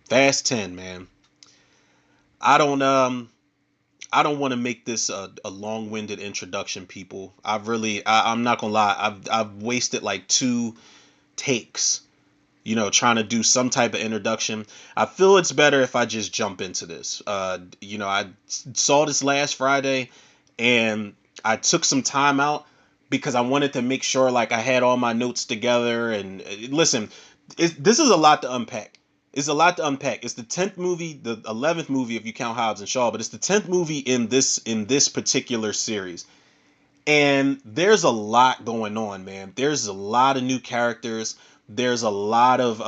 Fast 10, man. I don't um I don't want to make this a long-winded introduction, people. I'm not gonna lie. I've wasted like two takes, trying to do some type of introduction. I feel it's better if I just jump into this. I saw this last Friday, and I took some time out because I wanted to make sure like I had all my notes together. And listen, this is a lot to unpack. It's a lot to unpack. It's the 10th movie, the 11th movie if you count Hobbs and Shaw, but it's the 10th movie in this particular series. And there's a lot going on, man. There's a lot of new characters. There's a lot of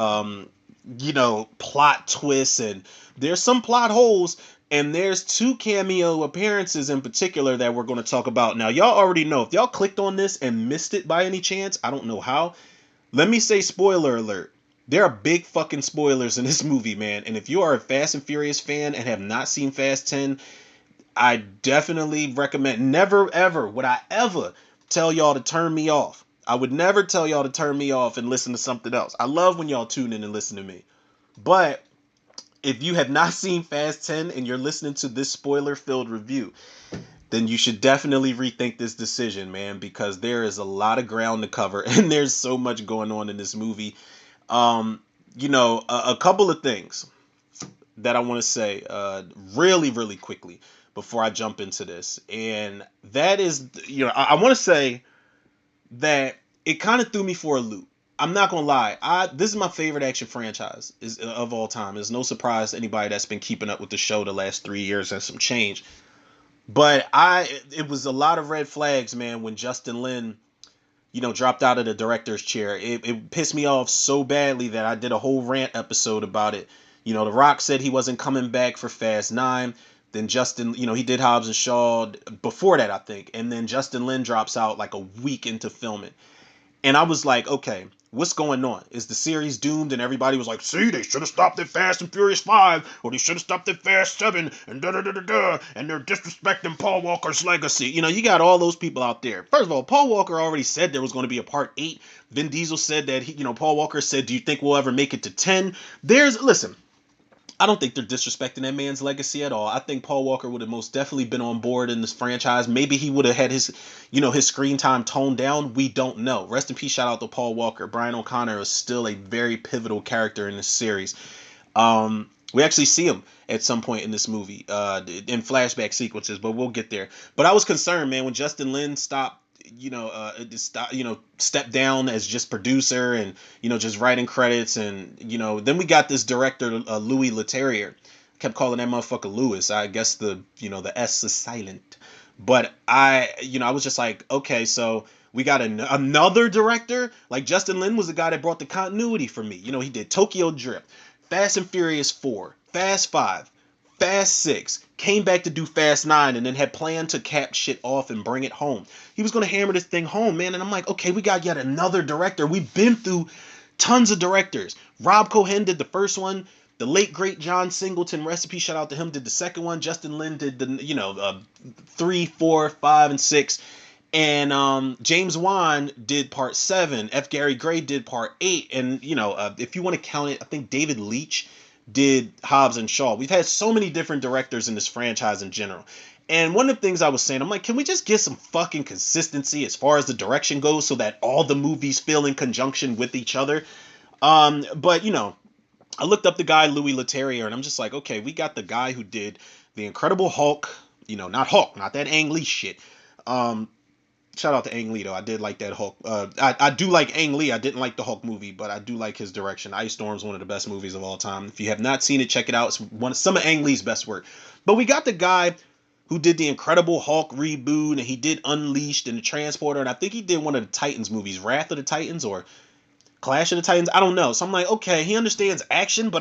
plot twists, and there's some plot holes, and there's two cameo appearances in particular that we're going to talk about. Now, y'all already know. If y'all clicked on this and missed it by any chance, I don't know how. Let me say spoiler alert. There are big fucking spoilers in this movie, man. And if you are a Fast and Furious fan and have not seen Fast 10, I definitely recommend. Never ever would I ever tell y'all to turn me off. I would never tell y'all to turn me off and listen to something else. I love when y'all tune in and listen to me. But if you have not seen Fast 10 and you're listening to this spoiler filled review, then you should definitely rethink this decision, man, because there is a lot of ground to cover and there's so much going on in this movie. A couple of things that I want to say really, really quickly before I jump into this. And that is, I want to say that it kind of threw me for a loop. I'm not gonna lie. This is my favorite action franchise is of all time. It's no surprise to anybody that's been keeping up with the show the last 3 years and some change. But it was a lot of red flags, man, when Justin Lin, dropped out of the director's chair. It pissed me off so badly that I did a whole rant episode about it. The Rock said he wasn't coming back for Fast 9. Then Justin, he did Hobbs and Shaw before that, I think. And then Justin Lin drops out like a week into filming. And I was like, okay, what's going on? Is the series doomed? And everybody was like, see, they should have stopped at Fast and Furious 5, or they should have stopped at Fast 7, and da da da da da, and they're disrespecting Paul Walker's legacy. You got all those people out there. First of all, Paul Walker already said there was going to be a part 8. Vin Diesel said that, Paul Walker said, do you think we'll ever make it to 10? Listen, I don't think they're disrespecting that man's legacy at all. I think Paul Walker would have most definitely been on board in this franchise. Maybe he would have had his screen time toned down. We don't know. Rest in peace. Shout out to Paul Walker. Brian O'Connor is still a very pivotal character in this series. We actually see him at some point in this movie, in flashback sequences, but we'll get there. But I was concerned, man, when Justin Lin stopped, stepped down as just producer and just writing credits, and then we got this director, Louis Leterrier. Kept calling that motherfucker Lewis. I guess the S is silent, but I was just like, okay, so we got another director. Like Justin Lin was the guy that brought the continuity for me. He did Tokyo Drift, Fast and Furious 4, Fast 5, Fast 6, came back to do Fast 9, and then had planned to cap shit off and bring it home. He was going to hammer this thing home, man. And I'm like, okay, we got yet another director. We've been through tons of directors. Rob Cohen did the first one. The late great John Singleton, recipe shout out to him, did the second one. Justin Lin did the 3, 4, 5, and 6. And James Wan did part 7. F. Gary Gray did part 8. And if you want to count it, I think David Leitch did Hobbs and Shaw. We've had so many different directors in this franchise in general. And one of the things I was saying, I'm like, can we just get some fucking consistency as far as the direction goes so that all the movies feel in conjunction with each other? But I looked up the guy Louis Leterrier, and I'm just like, okay, we got the guy who did The Incredible Hulk, not Hulk, not that Ang Lee shit. Um, Shout out to Ang Lee though. I did like that Hulk. I do like Ang Lee. I didn't like the Hulk movie, but I do like his direction. Ice Storm is one of the best movies of all time. If you have not seen it, check it out. It's some of Ang Lee's best work. But we got the guy who did the Incredible Hulk reboot, and he did Unleashed and the Transporter, and I think he did one of the Titans movies, Wrath of the Titans or Clash of the Titans. I don't know. So I'm like, okay, he understands action, but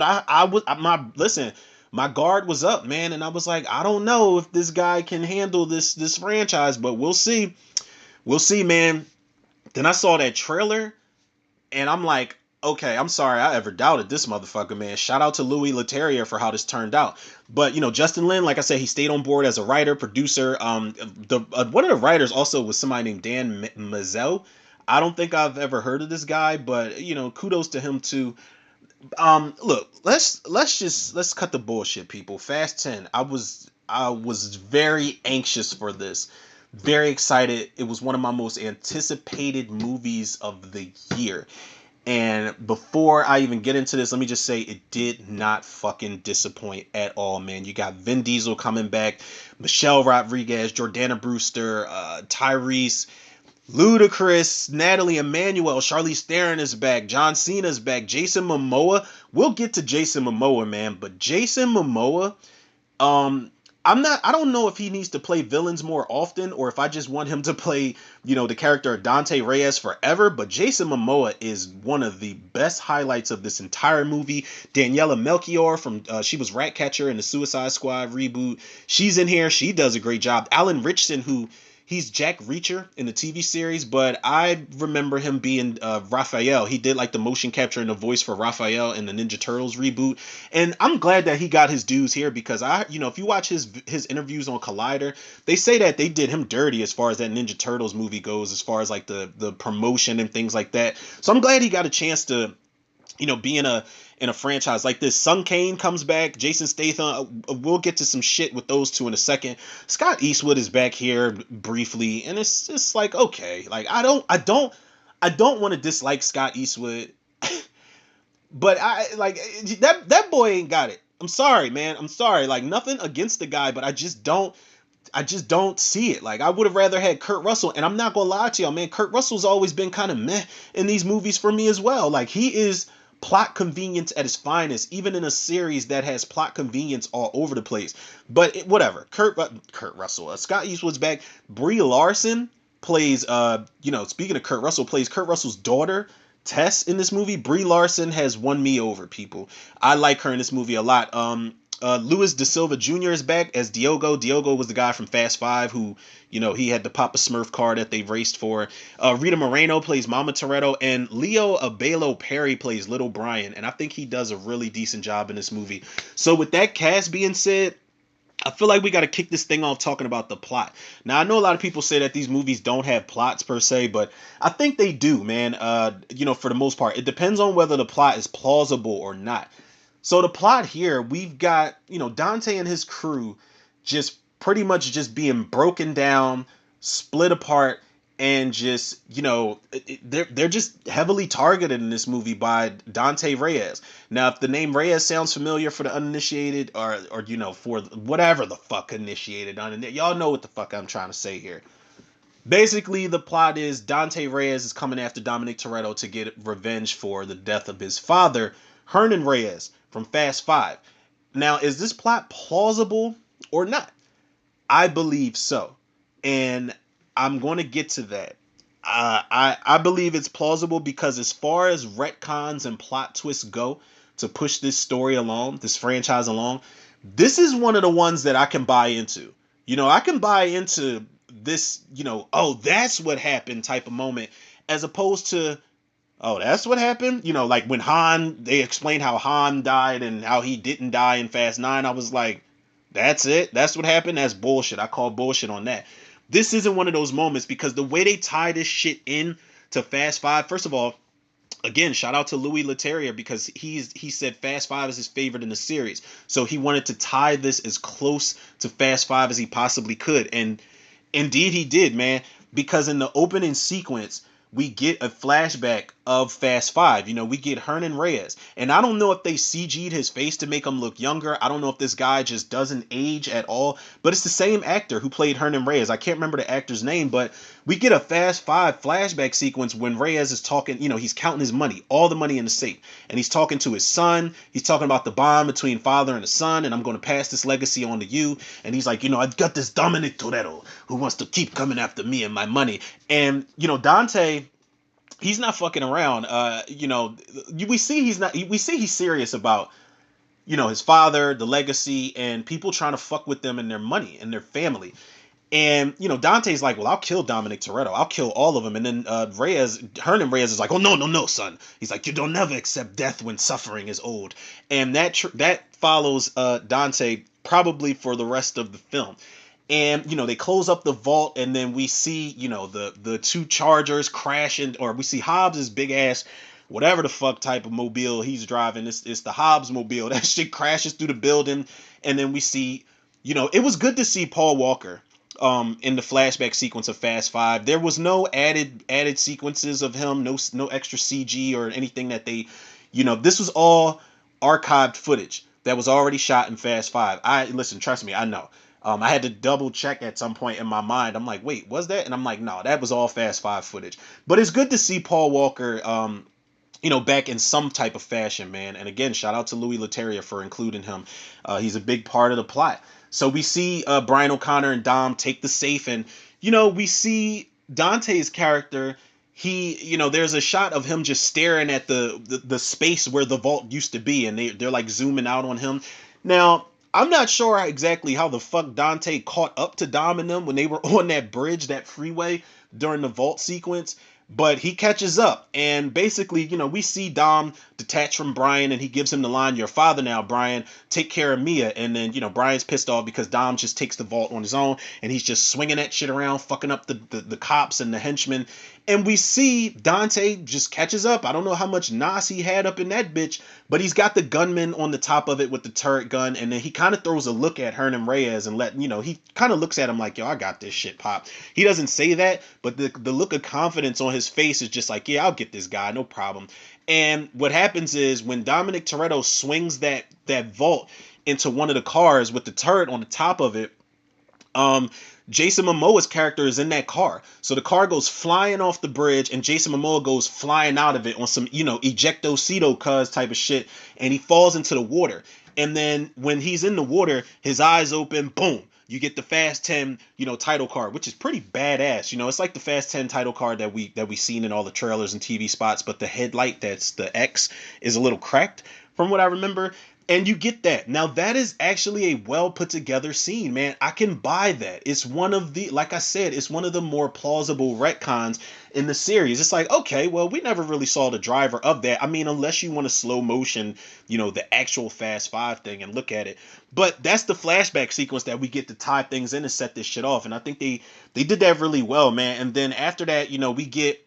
my guard was up, man, and I was like, I don't know if this guy can handle this franchise, but we'll see. We'll see, man. Then I saw that trailer, and I'm like, okay, I'm sorry I ever doubted this motherfucker, man. Shout out to Louis Leterrier for how this turned out. But Justin Lin, like I said, he stayed on board as a writer, producer. The one of the writers also was somebody named Dan Mazel. I don't think I've ever heard of this guy, but kudos to him too. Look, let's cut the bullshit, people. Fast 10. I was very anxious for this. Very excited. It was one of my most anticipated movies of the year. And before I even get into this, let me just say it did not fucking disappoint at all, man. You got Vin Diesel coming back, Michelle Rodriguez, Jordana Brewster, Tyrese, Ludacris, Natalie Emmanuel, Charlize Theron is back, John Cena's back, Jason Momoa. We'll get to Jason Momoa, man, but Jason Momoa, um, I don't know if he needs to play villains more often or if I just want him to play, the character of Dante Reyes forever. But Jason Momoa is one of the best highlights of this entire movie. Daniela Melchior from she was Ratcatcher in the Suicide Squad reboot. She's in here. She does a great job. Alan Richson, who he's Jack Reacher in the TV series, but I remember him being Raphael. He did like the motion capture and the voice for Raphael in the Ninja Turtles reboot. And I'm glad that he got his dues here because if you watch his interviews on Collider, they say that they did him dirty as far as that Ninja Turtles movie goes, as far as like the promotion and things like that. So I'm glad he got a chance to be in a franchise like this. Sung Kane comes back, Jason Statham. We'll get to some shit with those two in a second. Scott Eastwood is back here briefly, and it's just like, okay, like I don't want to dislike Scott Eastwood, but I like that boy ain't got it. I'm sorry, man. I'm sorry. Like nothing against the guy, but I just don't see it. Like I would have rather had Kurt Russell, and I'm not gonna lie to y'all, man. Kurt Russell's always been kind of meh in these movies for me as well. Like he is plot convenience at his finest, even in a series that has plot convenience all over the place. But whatever. Kurt Russell, Scott Eastwood's back. Brie Larson plays, speaking of Kurt Russell, plays Kurt Russell's daughter. Tess in this movie. Brie Larson has won me over, people. I like her in this movie a lot. Louis Da Silva Jr. is back as Diogo. Diogo was the guy from Fast Five who, he had the Papa Smurf car that they raced for. Rita Moreno plays Mama Toretto, and Leo Abelo Perry plays Little Brian, and I think he does a really decent job in this movie. So with that cast being said, I feel like we got to kick this thing off talking about the plot. Now, I know a lot of people say that these movies don't have plots per se, but I think they do, man. For the most part, it depends on whether the plot is plausible or not. So the plot here, we've got, Dante and his crew just pretty much just being broken down, split apart, and just, they're just heavily targeted in this movie by Dante Reyes. Now, if the name Reyes sounds familiar for the uninitiated or for whatever the fuck initiated, y'all know what the fuck I'm trying to say here. Basically, the plot is Dante Reyes is coming after Dominic Toretto to get revenge for the death of his father, Hernan Reyes from Fast Five. Now, is this plot plausible or not? I believe so. And I'm going to get to that. I believe it's plausible because as far as retcons and plot twists go to push this story along, this franchise along, this is one of the ones that I can buy into. I can buy into this, oh, that's what happened type of moment, as opposed to, oh, that's what happened? Like when they explained how Han died and how he didn't die in Fast 9, I was like, that's it? That's what happened? That's bullshit. I call bullshit on that. This isn't one of those moments because the way they tie this shit in to Fast 5, first of all, again, shout out to Louis Leterrier because he said Fast 5 is his favorite in the series. So he wanted to tie this as close to Fast 5 as he possibly could. And indeed he did, man, because in the opening sequence, we get a flashback of Fast Five. We get Hernan Reyes. And I don't know if they CG'd his face to make him look younger. I don't know if this guy just doesn't age at all. But it's the same actor who played Hernan Reyes. I can't remember the actor's name, but we get a Fast Five flashback sequence when Reyes is talking, he's counting his money, all the money in the safe. And he's talking to his son. He's talking about the bond between father and the son, and I'm going to pass this legacy on to you. And he's like, I've got this Dominic Toretto who wants to keep coming after me and my money. And, Dante, he's not fucking around. We see he's serious about, his father, the legacy, and people trying to fuck with them and their money and their family. And, Dante's like, well, I'll kill Dominic Toretto. I'll kill all of them. And then Hernan Reyes is like, oh, no, no, no, son. He's like, you don't never accept death when suffering is old. And that follows Dante probably for the rest of the film. And, they close up the vault, and then we see, the two Chargers crashing, or we see Hobbs's big ass whatever the fuck type of mobile he's driving. It's the Hobbs mobile. That shit crashes through the building, and then we see, it was good to see Paul Walker in the flashback sequence of Fast Five. There was no added sequences of him, no extra CG or anything that they, this was all archived footage that was already shot in Fast Five. Listen, trust me, I know. I had to double check at some point in my mind. I'm like, wait, was that? And I'm like, no, that was all Fast Five footage. But it's good to see Paul Walker, back in some type of fashion, man. And again, shout out to Louis Leterrier for including him. He's a big part of the plot. So we see Brian O'Connor and Dom take the safe, and we see Dante's character. There's a shot of him just staring at the space where the vault used to be, and they're like zooming out on him. Now, I'm not sure exactly how the fuck Dante caught up to Dom and them when they were on that bridge, that freeway during the vault sequence. But he catches up, and basically, we see Dom detach from Brian, and he gives him the line, "Your father now, Brian. Take care of Mia." And then, Brian's pissed off because Dom just takes the vault on his own, and he's just swinging that shit around, fucking up the cops and the henchmen. And we see Dante just catches up. I don't know how much nos he had up in that bitch, but he's got the gunman on the top of it with the turret gun, and then he kind of throws a look at Hernan Reyes and he kind of looks at him like, "Yo, I got this shit, Pop." He doesn't say that, but the look of confidence on his face is just like, "Yeah, I'll get this guy, no problem." And what happens is when Dominic Toretto swings that vault into one of the cars with the turret on the top of it, Jason Momoa's character is in that car. So the car goes flying off the bridge, and Jason Momoa goes flying out of it on some, ejectocito cuz type of shit, and he falls into the water. And then when he's in the water, his eyes open, boom. You get the Fast 10, title card, which is pretty badass. It's like the Fast 10 title card that we seen in all the trailers and TV spots, but the headlight, that's the X, is a little cracked from what I remember. And you get that. Now, that is actually a well put together scene, man. I can buy that. It's one of the, like I said, it's one of the more plausible retcons in the series. It's like, okay, well, we never really saw the driver of that. I mean, unless you want to slow motion, the actual Fast Five thing and look at it. But that's the flashback sequence that we get to tie things in and set this shit off. And I think they did that really well, man. And then after that, we get,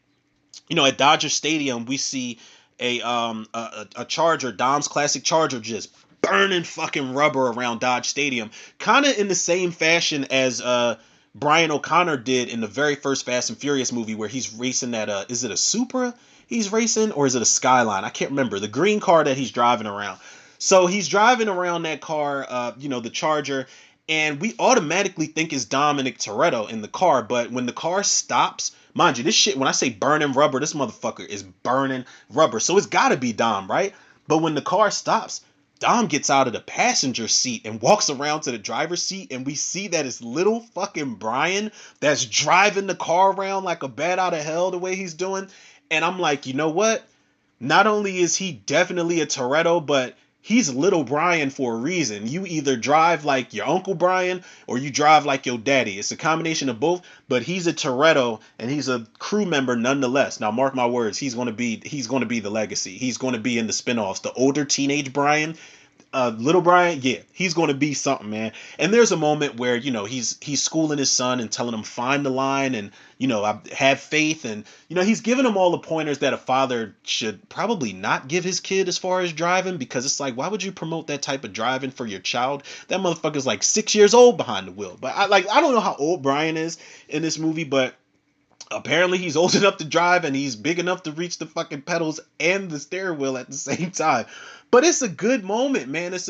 at Dodger Stadium, we see a Charger, Dom's classic Charger, just burning fucking rubber around Dodge Stadium, kind of in the same fashion as Brian O'Connor did in the very first Fast and Furious movie, where he's racing that is it a Supra he's racing, or is it a Skyline? I can't remember, the green car that he's driving around. So he's driving around that car, the Charger, and we automatically think it's Dominic Toretto in the car. But when the car stops, mind you, this shit, when I say burning rubber, this motherfucker is burning rubber. So it's got to be Dom, right? But when the car stops, Dom gets out of the passenger seat and walks around to the driver's seat, and we see that it's little fucking Brian that's driving the car around like a bat out of hell the way he's doing. And I'm like, you know what? Not only is he definitely a Toretto, but he's little Brian for a reason. You either drive like your Uncle Brian or you drive like your daddy. It's a combination of both, but he's a Toretto and he's a crew member nonetheless. Now, mark my words, he's going to be the legacy. He's going to be in the spinoffs. The older teenage Brian, little Brian, yeah, he's going to be something, man. And there's a moment where, he's schooling his son and telling him find the line and, I have faith. And, he's giving him all the pointers that a father should probably not give his kid as far as driving, because it's like, why would you promote that type of driving for your child? That motherfucker's like 6 years old behind the wheel. But I don't know how old Brian is in this movie, but apparently he's old enough to drive and he's big enough to reach the fucking pedals and the steering wheel at the same time. But it's a good moment, man. It's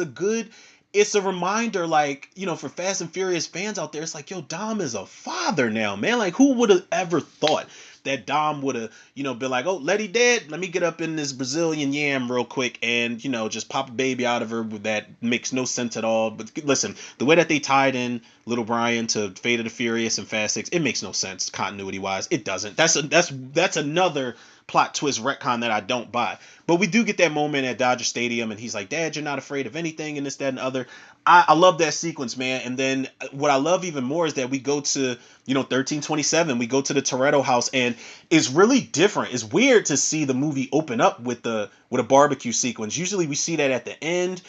a reminder, like, for Fast and Furious fans out there, it's like, yo, Dom is a father now, man. Like, who would have ever thought that Dom would have, been like, oh, Letty dead, let me get up in this Brazilian yam real quick and, just pop a baby out of her. That makes no sense at all. But listen, the way that they tied in little Brian to Fate of the Furious and Fast 6, it makes no sense continuity wise. It doesn't. That's another plot twist retcon that I don't buy. But we do get that moment at Dodger Stadium, and he's like, Dad, you're not afraid of anything, and this, that, and the other. I love that sequence, man. And then what I love even more is that we go to, 1327. We go to the Toretto house, and it's really different. It's weird to see the movie open up with a barbecue sequence. Usually we see that at the end.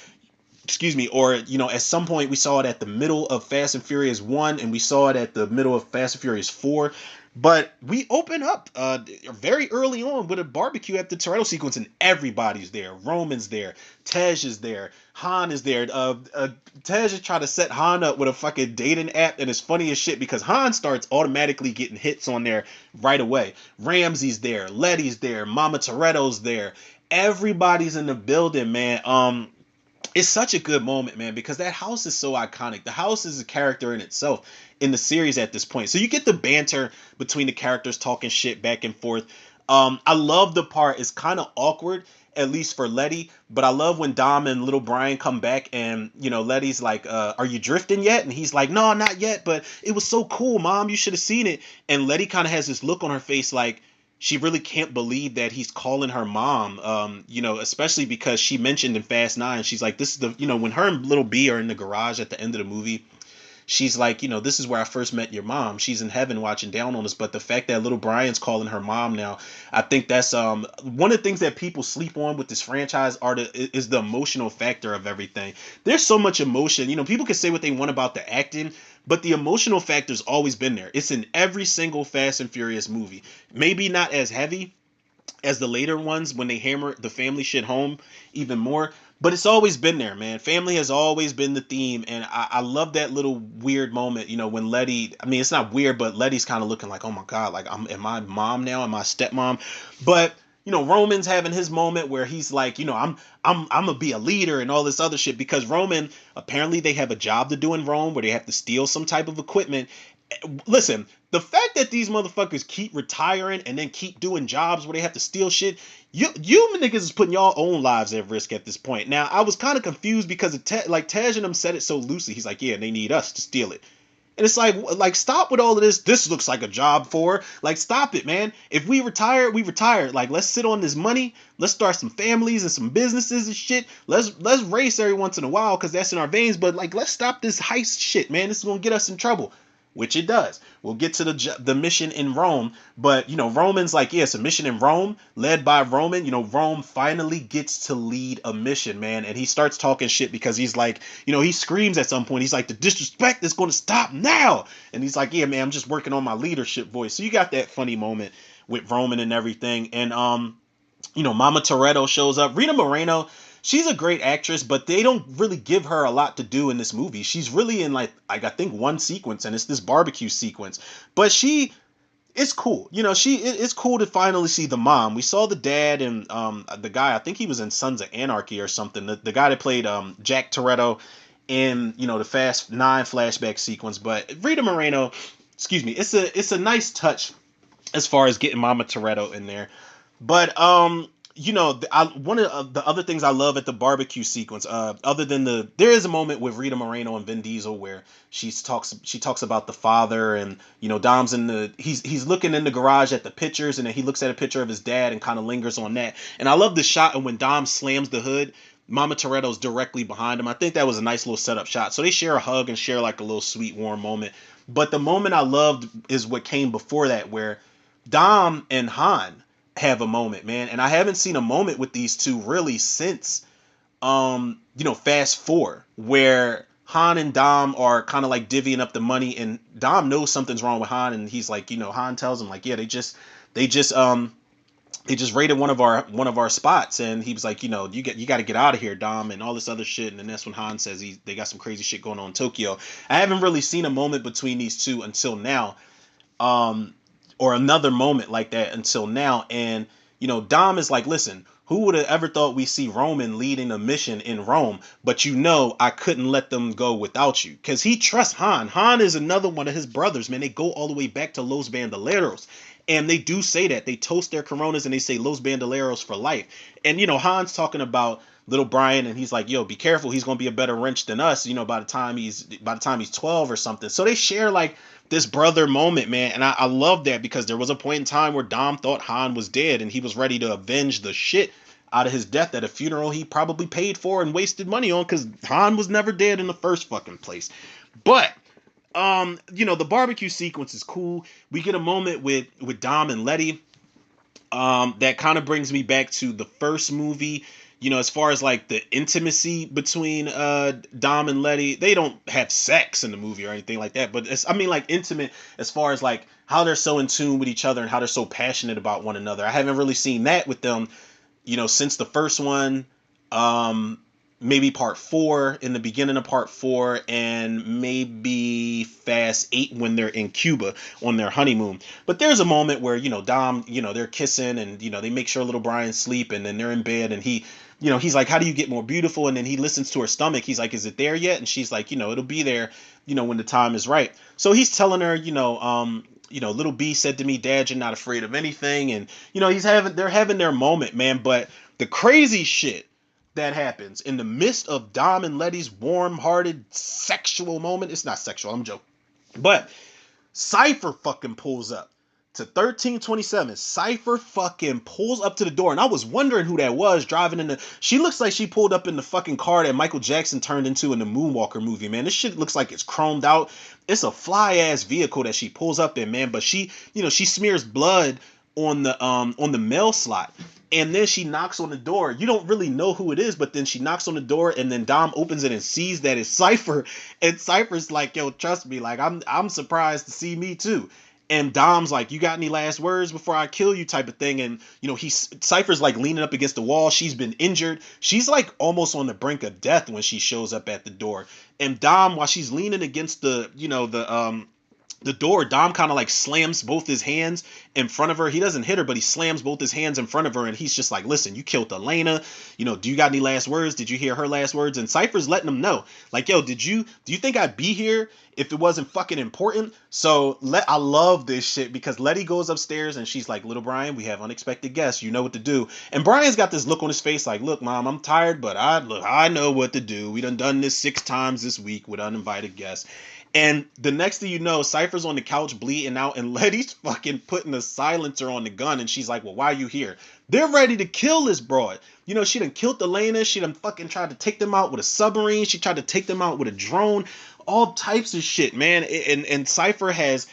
Or, at some point we saw it at the middle of Fast and Furious 1, and we saw it at the middle of Fast and Furious 4. But we open up very early on with a barbecue at the Toretto sequence, and everybody's there. Roman's there, Tej is there, Han is there. Tej is trying to set Han up with a fucking dating app, and it's funny as shit because Han starts automatically getting hits on there right away. Ramsey's there, Letty's there, Mama Toretto's there. Everybody's in the building, man. It's such a good moment, man, because that house is so iconic. The house is a character in itself in the series at this point. So you get the banter between the characters talking shit back and forth. I love the part. It's kind of awkward, at least for Letty, but I love when Dom and little Brian come back and, Letty's like, are you drifting yet? And he's like, no, not yet, but it was so cool, Mom. You should have seen it. And Letty kind of has this look on her face like, she really can't believe that he's calling her mom, especially because she mentioned in Fast 9, she's like, this is when her and little B are in the garage at the end of the movie, she's like, this is where I first met your mom. She's in heaven watching down on us. But the fact that little Brian's calling her mom now, I think that's one of the things that people sleep on with this franchise is the emotional factor of everything. There's so much emotion. People can say what they want about the acting, but the emotional factor's always been there. It's in every single Fast and Furious movie. Maybe not as heavy as the later ones when they hammer the family shit home even more. But it's always been there, man. Family has always been the theme, and I love that little weird moment, when Letty. I mean, it's not weird, but Letty's kind of looking like, oh my god, like am I mom now? Am I stepmom? But Roman's having his moment where he's like, I'm gonna be a leader and all this other shit because Roman apparently they have a job to do in Rome where they have to steal some type of equipment. Listen, the fact that these motherfuckers keep retiring and then keep doing jobs where they have to steal shit, you niggas is putting y'all own lives at risk at this point. Now, I was kind of confused because Tej and them said it so loosely. He's like, yeah, they need us to steal it. And it's like stop with all of this. This looks like a job for. Like, stop it, man. If we retire, we retire. Like, let's sit on this money. Let's start some families and some businesses and shit. Let's race every once in a while because that's in our veins. But like, let's stop this heist shit, man. This is gonna get us in trouble. Which it does. We'll get to the mission in Rome, but Roman's like, yeah, it's a mission in Rome, led by Roman. Rome finally gets to lead a mission, man, and he starts talking shit because he's like, he screams at some point. He's like, the disrespect is going to stop now, and he's like, yeah, man, I'm just working on my leadership voice. So you got that funny moment with Roman and everything, and Mama Toretto shows up. Rita Moreno, she's a great actress, but they don't really give her a lot to do in this movie. She's really in like I think one sequence, and it's this barbecue sequence. But it's cool. It's cool to finally see the mom. We saw the dad and the guy. I think he was in Sons of Anarchy or something. The guy that played Jack Toretto in the Fast 9 flashback sequence. But Rita Moreno, excuse me, it's a nice touch as far as getting Mama Toretto in there. But one of the other things I love at the barbecue sequence, other than there is a moment with Rita Moreno and Vin Diesel where she talks about the father, and Dom's he's looking in the garage at the pictures, and then he looks at a picture of his dad and kind of lingers on that. And I love the shot of when Dom slams the hood. Mama Toretto's directly behind him. I think that was a nice little setup shot. So they share a hug and share like a little sweet, warm moment. But the moment I loved is what came before that, where Dom and Han have a moment, man. And I haven't seen a moment with these two really since Fast 4, where Han and Dom are kind of like divvying up the money, and Dom knows something's wrong with Han, and he's like, Han tells him like, yeah, they just raided one of our spots, and he was like, you got to get out of here, Dom, and all this other shit. And then that's when Han says they got some crazy shit going on in Tokyo. I haven't really seen a moment between these two until now. Or another moment like that until now. And, Dom is like, listen, who would have ever thought we see Roman leading a mission in Rome? But I couldn't let them go without you. Because he trusts Han. Han is another one of his brothers, man. They go all the way back to Los Bandoleros. And they do say that. They toast their Coronas and they say Los Bandoleros for life. And, Han's talking about little Brian, and he's like, yo, be careful. He's going to be a better wrench than us, by the time he's 12 or something. So they share like this brother moment, man. And I love that because there was a point in time where Dom thought Han was dead and he was ready to avenge the shit out of his death at a funeral he probably paid for and wasted money on because Han was never dead in the first fucking place. But the barbecue sequence is cool. We get a moment with Dom and Letty that kind of brings me back to the first movie. you know, as far as like the intimacy between Dom and Letty, they don't have sex in the movie or anything like that. But I mean, like intimate as far as like how they're so in tune with each other and how they're so passionate about one another. I haven't really seen that with them, you know, since the first one. Um, Maybe part four, in the beginning of part four, and maybe Fast 8 when they're in Cuba on their honeymoon. But there's a moment where, you know, Dom, you know, they're kissing and, you know, they make sure little Brian's sleep and then they're in bed and he, you know, he's like, how do you get more beautiful? And then he listens to her stomach. He's like, is it there yet? And she's like, you know, it'll be there, you know, when the time is right. So he's telling her, you know, little B said to me, Dad, you're not afraid of anything. And, you know, they're having their moment, man. But the crazy shit that happens in the midst of Dom and Letty's warm-hearted sexual moment. It's not sexual, I'm joking. But Cypher fucking pulls up to 1327. Cypher fucking pulls up to the door. And I was wondering who that was driving in the... She looks like she pulled up in the fucking car that Michael Jackson turned into in the Moonwalker movie, man. This shit looks like it's chromed out. It's a fly-ass vehicle that she pulls up in, man. But she, you know, she smears blood on the mail slot. And then she knocks on the door. You don't really know who it is, but then she knocks on the door, and then Dom opens it and sees that it's Cypher. And Cypher's like, yo, trust me, like I'm surprised to see me too. And Dom's like, you got any last words before I kill you type of thing. And, you know, Cypher's like leaning up against the wall. She's been injured. She's like almost on the brink of death when she shows up at the door. And Dom, while she's leaning against the, you know, the door, Dom kind of like slams both his hands in front of her. He doesn't hit her, but he slams both his hands in front of her, and he's just like, listen, you killed Elena. You know, do you got any last words? Did you hear her last words? And Cypher's letting him know, like, yo, do you think I'd be here if it wasn't fucking important? So I love this shit because Letty goes upstairs and she's like, little Brian, we have unexpected guests. You know what to do. And Brian's got this look on his face like, look, Mom, I'm tired, but I know what to do. We done this 6 times this week with uninvited guests. And the next thing you know, Cypher's on the couch bleeding out, and Letty's fucking putting a silencer on the gun, and she's like, well, why are you here? They're ready to kill this broad. You know, she done killed Elena. She done fucking tried to take them out with a submarine. She tried to take them out with a drone. All types of shit, man. And Cypher has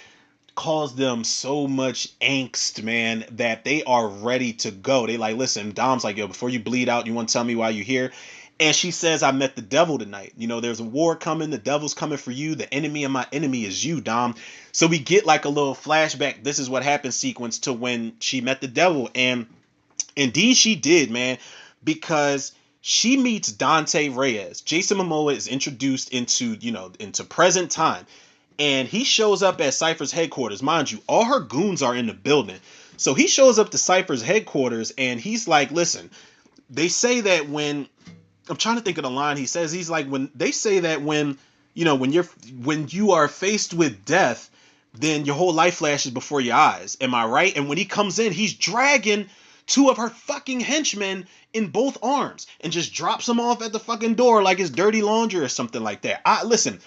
caused them so much angst, man, that they are ready to go. They like, listen, Dom's like, yo, before you bleed out, you want to tell me why you're here? And she says, I met the devil tonight. You know, there's a war coming. The devil's coming for you. The enemy of my enemy is you, Dom. So we get like a little flashback. This is what happened sequence to when she met the devil. And indeed she did, man, because she meets Dante Reyes. Jason Momoa is introduced into, you know, into present time. And he shows up at Cypher's headquarters. Mind you, all her goons are in the building. So he shows up to Cypher's headquarters and he's like, listen, they say that when... I'm trying to think of the line he says. He's like, when they say that when, you know, when you are faced with death, then your whole life flashes before your eyes. Am I right? And when he comes in, he's dragging 2 of her fucking henchmen in both arms and just drops them off at the fucking door like it's dirty laundry or something like that. Listen,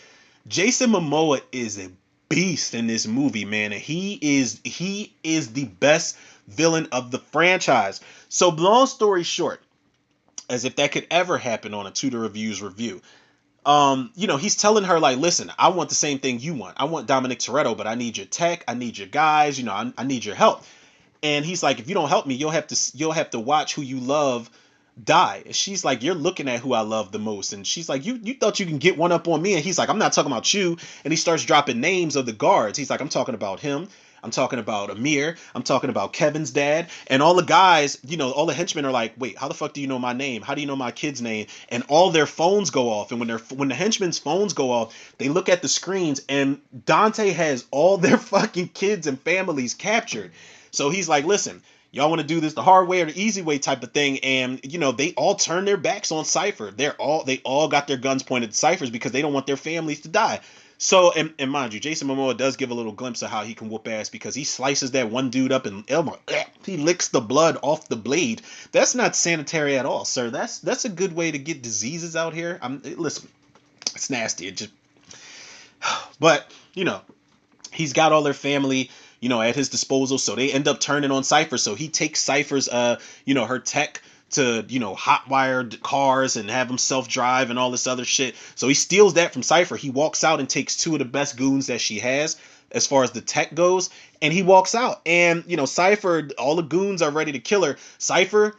Jason Momoa is a beast in this movie, man. And he is the best villain of the franchise. So long story short, as if that could ever happen on a Tudor Reviews review. You know, he's telling her like, listen, I want the same thing you want. I want Dominic Toretto, but I need your tech. I need your guys. You know, I need your help. And he's like, if you don't help me, you'll have to watch who you love die. And she's like, you're looking at who I love the most. And she's like, you thought you can get one up on me. And he's like, I'm not talking about you. And he starts dropping names of the guards. He's like, I'm talking about him. I'm talking about Amir. I'm talking about Kevin's dad. And all the guys, you know, all the henchmen are like, wait, how the fuck do you know my name? How do you know my kid's name? And all their phones go off. And when the henchmen's phones go off, they look at the screens and Dante has all their fucking kids and families captured. So he's like, listen, y'all want to do this the hard way or the easy way type of thing. And, you know, they all turn their backs on Cypher. They all got their guns pointed at Cypher's because they don't want their families to die. So, and mind you, Jason Momoa does give a little glimpse of how he can whoop ass because he slices that one dude up and he licks the blood off the blade. That's not sanitary at all, sir. That's a good way to get diseases out here. Listen, it's nasty. But, you know, he's got all their family, you know, at his disposal. So they end up turning on Cypher. So he takes Cypher's, you know, her tech to, you know, hot-wired cars and have them self-drive and all this other shit. So he steals that from Cypher. He walks out and takes 2 of the best goons that she has as far as the tech goes. And he walks out. And, you know, Cypher, all the goons are ready to kill her. Cypher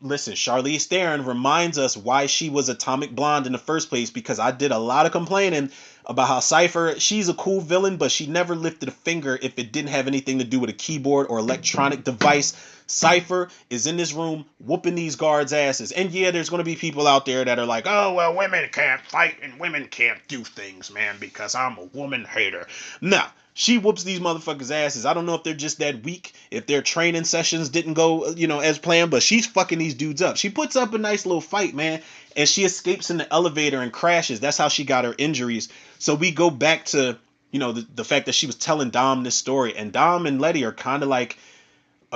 listen, Charlize Theron reminds us why she was Atomic Blonde in the first place, because I did a lot of complaining about how Cypher, she's a cool villain, but she never lifted a finger if it didn't have anything to do with a keyboard or electronic device. Cypher is in this room whooping these guards' asses. And yeah, there's going to be people out there that are like, oh, well, women can't fight and women can't do things, man, because I'm a woman hater. Nah. She whoops these motherfuckers' asses. I don't know if they're just that weak, if their training sessions didn't go, as planned, but she's fucking these dudes up. She puts up a nice little fight, man, and she escapes in the elevator and crashes. That's how she got her injuries. So we go back to, the fact that she was telling Dom this story, and Dom and Letty are kind of like,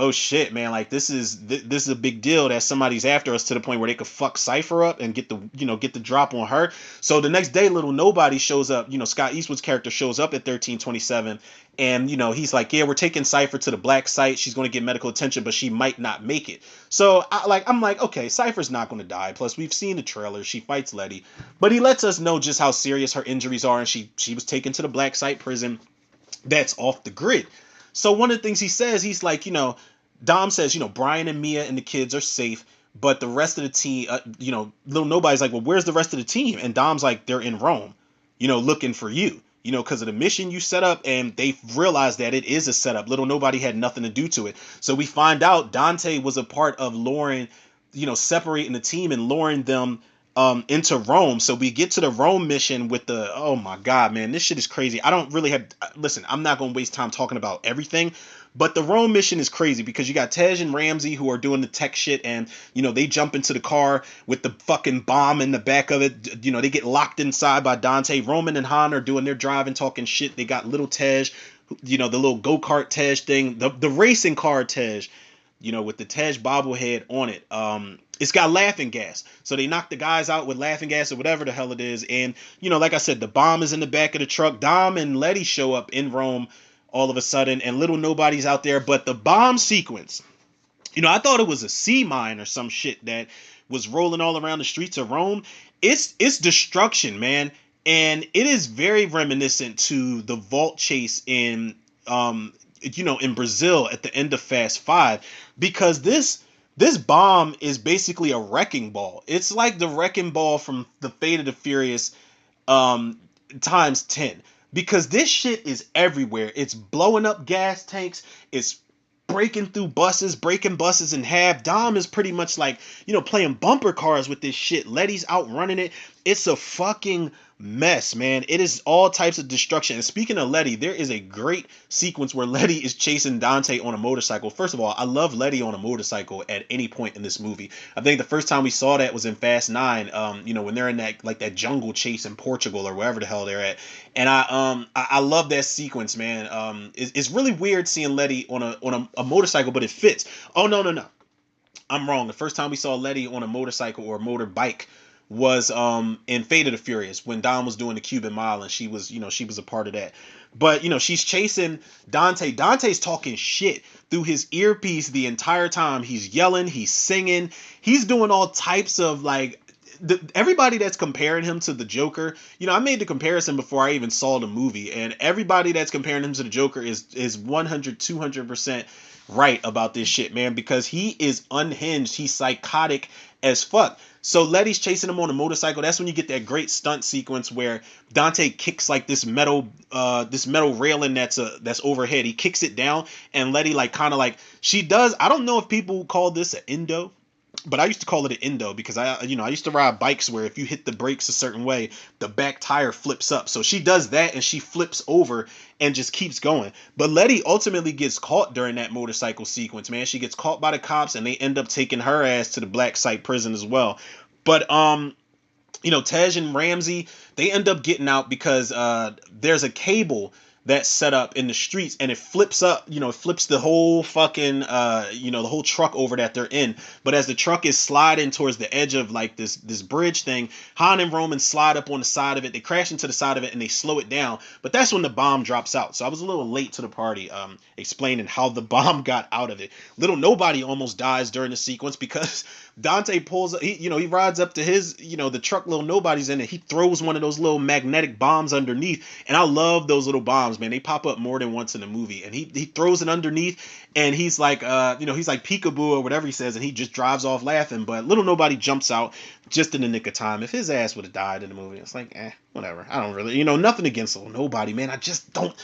oh shit, man, like this is a big deal that somebody's after us to the point where they could fuck Cypher up and get the drop on her. So the next day, Little Nobody shows up. Scott Eastwood's character shows up at 1327, and he's like, yeah, we're taking Cypher to the black site. She's going to get medical attention, but she might not make it. So I'm like, okay, Cypher's not going to die. Plus, we've seen the trailer. She fights Letty, but he lets us know just how serious her injuries are, and she was taken to the black site prison that's off the grid. So one of the things he says, he's like, Dom says, Brian and Mia and the kids are safe, but the rest of the team, Little Nobody's like, well, where's the rest of the team? And Dom's like, they're in Rome, looking for you, because of the mission you set up, and they realized that it is a setup. Little Nobody had nothing to do to it. So we find out Dante was a part of luring, separating the team and luring them into Rome. So we get to the Rome mission with the, oh my God, man, this shit is crazy. I don't really have, listen, I'm not going to waste time talking about everything, but the Rome mission is crazy because you got Tej and Ramsey who are doing the tech shit, and, they jump into the car with the fucking bomb in the back of it. They get locked inside by Dante. Roman and Han are doing their driving, talking shit. They got little Tej, the little go-kart Tej thing, the racing car Tej, with the Tej bobblehead on it. It's got laughing gas. So they knock the guys out with laughing gas or whatever the hell it is. And, like I said, the bomb is in the back of the truck. Dom and Letty show up in Rome all of a sudden, and Little Nobody's out there. But the bomb sequence, I thought it was a sea mine or some shit that was rolling all around the streets of Rome. It's destruction, man. And it is very reminiscent to the vault chase in Brazil at the end of Fast 5, because this bomb is basically a wrecking ball. It's like the wrecking ball from the Fate of the Furious times 10, because this shit is everywhere. It's blowing up gas tanks. It's breaking through buses, breaking buses in half. Dom is pretty much like, playing bumper cars with this shit. Letty's out running it. It's a fucking mess, man. It is all types of destruction. And speaking of Letty, there is a great sequence where Letty is chasing Dante on a motorcycle. First of all, I love Letty on a motorcycle at any point in this movie. I think the first time we saw that was in Fast 9, when they're in that jungle chase in Portugal or wherever the hell they're at. And I love that sequence, man. It's really weird seeing Letty on a motorcycle, but it fits. Oh, no. I'm wrong. The first time we saw Letty on a motorcycle or a motorbike was in Fate of the Furious, when Dom was doing the Cuban Mile, and she was a part of that. But she's chasing Dante. Dante's talking shit through his earpiece the entire time. He's yelling, he's singing, he's doing all types of everybody that's comparing him to the Joker. I made the comparison before I even saw the movie, and everybody that's comparing him to the Joker is 100 200% right about this shit, man, because he is unhinged. He's psychotic as fuck. So Letty's chasing him on a motorcycle. That's when you get that great stunt sequence where Dante kicks like this metal railing that's overhead. He kicks it down, and Letty she does. I don't know if people call this an endo, but I used to call it an endo because I used to ride bikes where if you hit the brakes a certain way, the back tire flips up. So she does that, and she flips over and just keeps going. But Letty ultimately gets caught during that motorcycle sequence, man. She gets caught by the cops, and they end up taking her ass to the black site prison as well. But Tej and Ramsey, they end up getting out because there's a cable that's set up in the streets, and it flips up, it flips the whole fucking, the whole truck over that they're in. But as the truck is sliding towards the edge of this bridge thing, Han and Roman slide up on the side of it. They crash into the side of it, and they slow it down. But that's when the bomb drops out. So I was a little late to the party explaining how the bomb got out of it. Little Nobody almost dies during the sequence because Dante pulls, he rides up to his, the truck Little Nobody's in, and he throws one of those little magnetic bombs underneath. And I love those little bombs, bombs, man. They pop up more than once in the movie, and he throws it underneath, and he's like, he's like peekaboo or whatever he says, and he just drives off laughing. But little nobody jumps out just in the nick of time. If his ass would have died in the movie, it's like, whatever. I don't really, nothing against little nobody, man. I just don't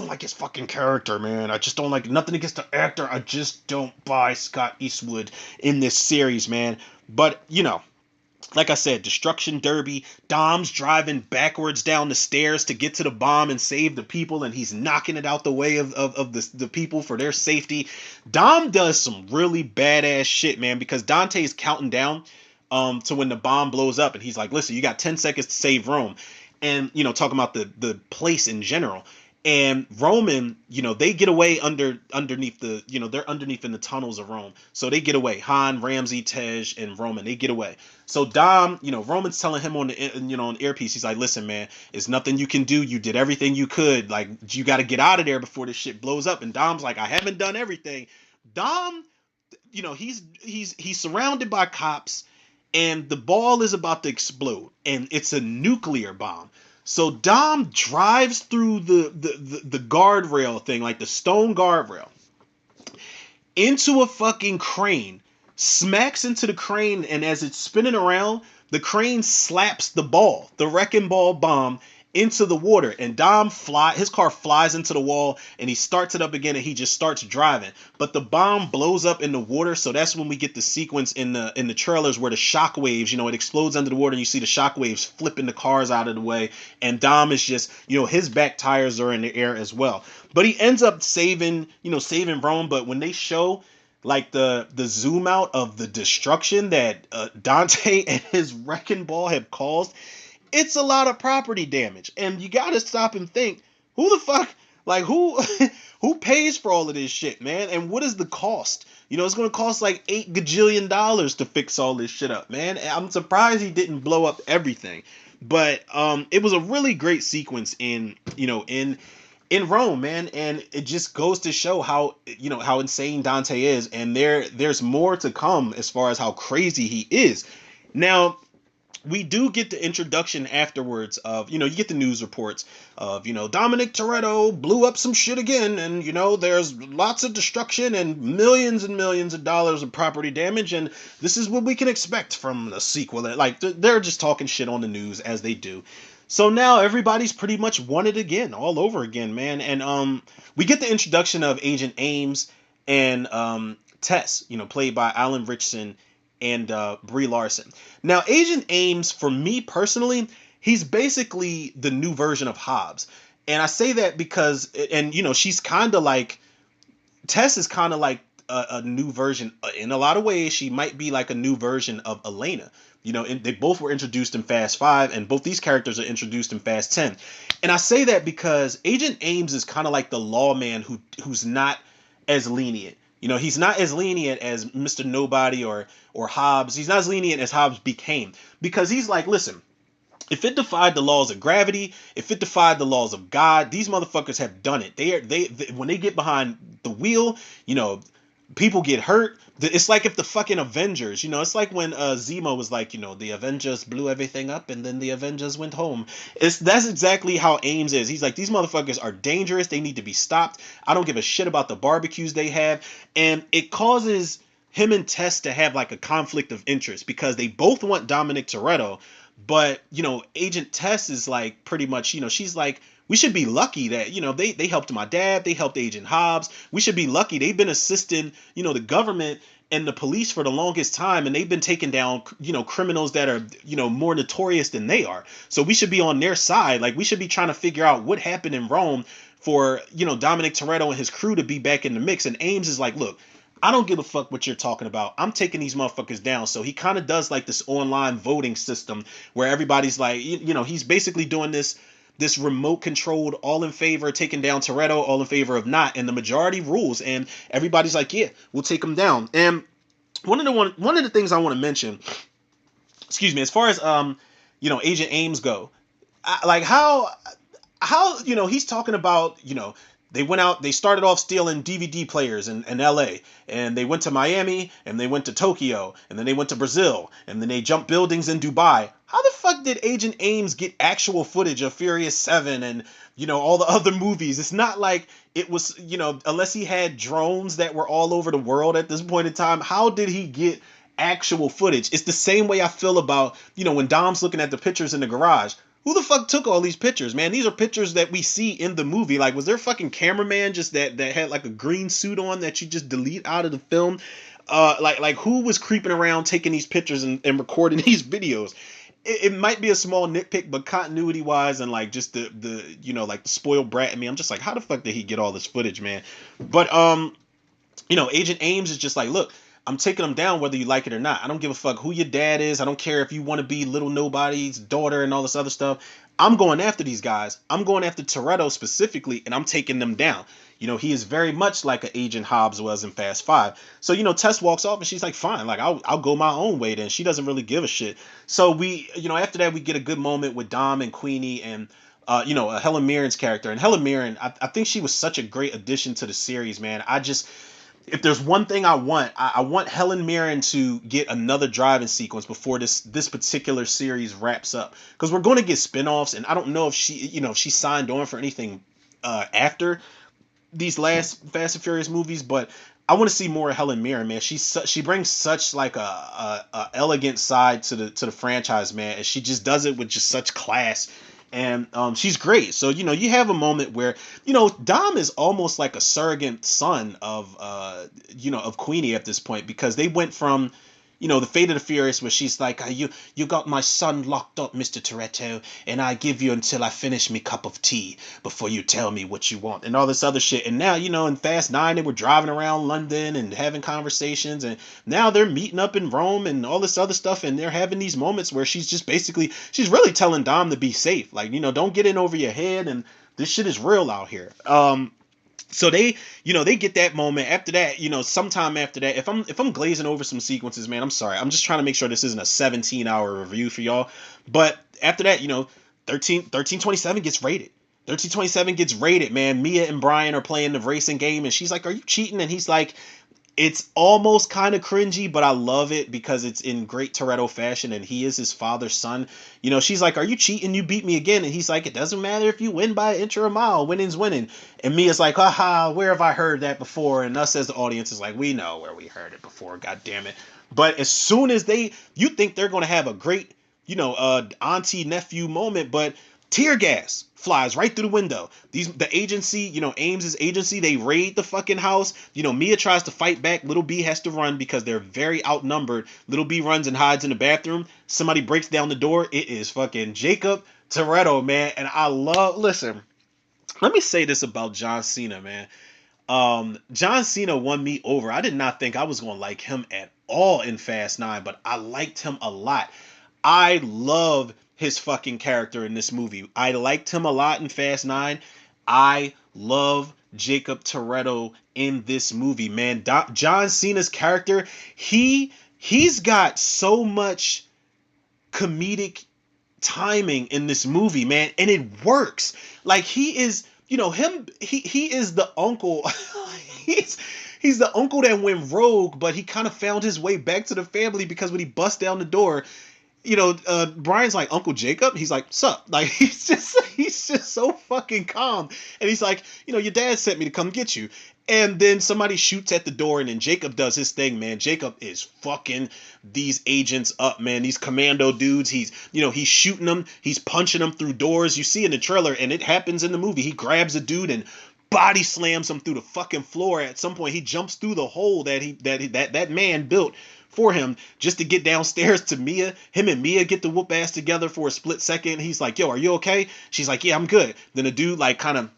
like his fucking character, man. I just don't like, nothing against the actor. I just don't buy Scott Eastwood in this series, man. But like I said, Destruction Derby, Dom's driving backwards down the stairs to get to the bomb and save the people, and he's knocking it out the way of the people for their safety. Dom does some really badass shit, man, because Dante's counting down to when the bomb blows up, and he's like, listen, you got 10 seconds to save Rome. And, talking about the place in general. And Roman, they get away underneath the, they're underneath in the tunnels of Rome. So they get away. Han, Ramsey, Tej, and Roman, they get away. So Dom, Roman's telling him on the earpiece, he's like, listen, man, it's nothing you can do. You did everything you could. Like, you got to get out of there before this shit blows up. And Dom's like, I haven't done everything. Dom, he's surrounded by cops, and the ball is about to explode, and it's a nuclear bomb. So Dom drives through the guardrail thing, like the stone guardrail, into a fucking crane, smacks into the crane, and as it's spinning around, the crane slaps the ball, the wrecking ball bomb, into the water, and his car flies into the wall, and he starts it up again, and he just starts driving. But the bomb blows up in the water, so that's when we get the sequence in the trailers where the shock waves, it explodes under the water, and you see the shock waves flipping the cars out of the way, and Dom is just, his back tires are in the air as well. But he ends up saving Rome. But when they show like the zoom out of the destruction that Dante and his wrecking ball have caused, it's a lot of property damage, and you gotta stop and think, who the fuck, like, who pays for all of this shit, man? And what is the cost? It's gonna cost like $8 gajillion to fix all this shit up, man. I'm surprised he didn't blow up everything, but it was a really great sequence in Rome, man, and it just goes to show how insane Dante is, and there's more to come as far as how crazy he is. Now, we do get the introduction afterwards of, you get the news reports of, Dominic Toretto blew up some shit again, and, there's lots of destruction and millions of dollars of property damage, and this is what we can expect from the sequel. Like, they're just talking shit on the news, as they do. So now everybody's pretty much won it again, all over again, man. And we get the introduction of Agent Ames and Tess, played by Alan Ritchson and Brie Larson. Now, Agent Ames, for me personally, he's basically the new version of Hobbs. And I say that because, and she's kind of like, Tess is kind of like a new version. In a lot of ways, she might be like a new version of Elena. And they both were introduced in Fast 5, and both these characters are introduced in Fast 10. And I say that because Agent Ames is kind of like the lawman who's not as lenient. He's not as lenient as Mr. Nobody or Hobbs. He's not as lenient as Hobbs became, because he's like, listen, if it defied the laws of gravity, if it defied the laws of God, these motherfuckers have done it. They when they get behind the wheel, people get hurt. It's like if the fucking Avengers, it's like when Zemo was like, the Avengers blew everything up and then the Avengers went home. That's exactly how Ames is. He's like, these motherfuckers are dangerous. They need to be stopped. I don't give a shit about the barbecues they have. And it causes him and Tess to have like a conflict of interest, because they both want Dominic Toretto. But, Agent Tess is like pretty much, she's like, we should be lucky that, they helped my dad. They helped Agent Hobbs. We should be lucky. They've been assisting, the government and the police for the longest time. And they've been taking down, criminals that are, more notorious than they are. So we should be on their side. Like, we should be trying to figure out what happened in Rome for, Dominic Toretto and his crew to be back in the mix. And Ames is like, look, I don't give a fuck what you're talking about. I'm taking these motherfuckers down. So he kind of does like this online voting system where everybody's like, he's basically doing this remote controlled, all in favor, taking down Toretto, all in favor of not, and the majority rules, and everybody's like, yeah, we'll take him down. And one of the things I want to mention, excuse me, as far as Agent Ames go, like how he's talking about, they went out, they started off stealing DVD players in LA, and they went to Miami, and they went to Tokyo, and then they went to Brazil, and then they jumped buildings in Dubai. how the fuck did Agent Ames get actual footage of Furious 7 and, all the other movies? It's not like it was, unless he had drones that were all over the world at this point in time, how did he get actual footage? It's the same way I feel about, when Dom's looking at the pictures in the garage. Who the fuck took all these pictures, man? These are pictures that we see in the movie. Like, was there a fucking cameraman just that had like a green suit on that you just delete out of the film? Like who was creeping around taking these pictures and recording these videos? It might be a small nitpick, but continuity wise and like just the like the spoiled brat in me, I'm just like, how the fuck did he get all this footage, man? But Agent Ames is just like, look, I'm taking them down whether you like it or not. I don't give a fuck who your dad is. I don't care if you want to be little nobody's daughter and all this other stuff. I'm going after these guys. I'm going after Toretto specifically, and I'm taking them down. He is very much like an Agent Hobbs was in Fast Five. So, Tess walks off and she's like, fine, like I'll go my own way then. She doesn't really give a shit. So we, after that, we get a good moment with Dom and Queenie and Helen Mirren's character. And Helen Mirren, I think she was such a great addition to the series, man. If there's one thing I want Helen Mirren to get another driving sequence before this particular series wraps up, because we're going to get spinoffs, and I don't know if she signed on for anything after these last Fast and Furious movies, but I want to see more of Helen Mirren, man. She brings such like a elegant side to the franchise, man, and she just does it with just such class. And she's great. So, you have a moment where, Dom is almost like a surrogate son of Queenie at this point, because they went from, the Fate of the Furious, where she's like, you got my son locked up, Mr. Toretto, and I give you until I finish me cup of tea before you tell me what you want, and all this other shit. And now, in Fast 9, they were driving around London and having conversations, and now they're meeting up in Rome and all this other stuff, and they're having these moments where she's really telling Dom to be safe. Like, don't get in over your head, and this shit is real out here. So they get that moment. After that, sometime after that, if I'm glazing over some sequences, man, I'm sorry. I'm just trying to make sure this isn't a 17-hour review for y'all. But after that, 1327 gets rated. 1327 gets rated, man. Mia and Brian are playing the racing game, and she's like, "Are you cheating?" And he's like, it's almost kind of cringy, but I love it because it's in great Toretto fashion, and he is his father's son. She's like, "Are you cheating? You beat me again." And he's like, "It doesn't matter if you win by an inch or a mile. Winning's winning." And Mia's like, "Haha, where have I heard that before?" And us as the audience is like, "We know where we heard it before, god damn it." But as soon as you think they're going to have a great, auntie nephew moment, but tear gas flies right through the window. The agency, Ames's agency, they raid the fucking house. Mia tries to fight back. Little B has to run because they're very outnumbered. Little B runs and hides in the bathroom. Somebody breaks down the door. It is fucking Jacob Toretto, man. And listen, let me say this about John Cena, man. John Cena won me over. I did not think I was going to like him at all in Fast 9, but I liked him a lot. I love his fucking character in this movie. I liked him a lot in Fast 9. I love Jacob Toretto in this movie, man. John Cena's character, he's got so much comedic timing in this movie, man, and it works. Like, he is, he is the uncle. He's the uncle that went rogue, but he kind of found his way back to the family, because when he busts down the door, Brian's like, "Uncle Jacob?" He's like, "Sup?" Like, he's just so fucking calm. And he's like, "Your dad sent me to come get you." And then somebody shoots at the door, and then Jacob does his thing, man. Jacob is fucking these agents up, man. These commando dudes. He's shooting them. He's punching them through doors. You see in the trailer, and it happens in the movie. He grabs a dude and body slams him through the fucking floor. At some point, he jumps through the hole that man built for him just to get downstairs to Mia. Him and Mia get the whoop ass together for a split second. He's like, "Yo, are you okay?" She's like, "Yeah, I'm good." Then the dude like kind of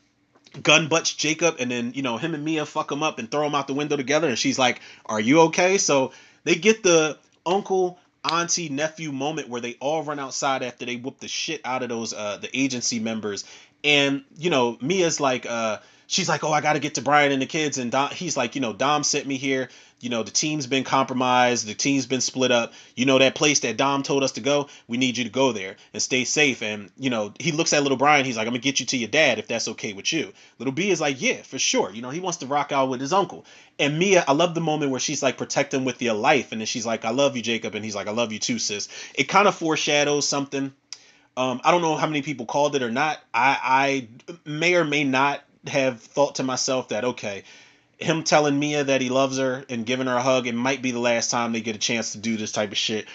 gun butts Jacob, and then him and Mia fuck him up and throw him out the window together, and she's like, "Are you okay?" So they get the uncle auntie nephew moment where they all run outside after they whoop the shit out of those the agency members. And Mia's like she's like, oh, I got to get to Brian and the kids. And he's like, Dom sent me here. The team's been compromised. The team's been split up. That place that Dom told us to go? We need you to go there and stay safe. And, he looks at little Brian. He's like, I'm going to get you to your dad if that's okay with you. Little B is like, yeah, for sure. He wants to rock out with his uncle. And Mia, I love the moment where she's like, protect him with your life. And then she's like, I love you, Jacob. And he's like, I love you too, sis. It kind of foreshadows something. I don't know how many people called it or not. I may or may not have thought to myself that, okay, him telling Mia that he loves her and giving her a hug, it might be the last time they get a chance to do this type of shit.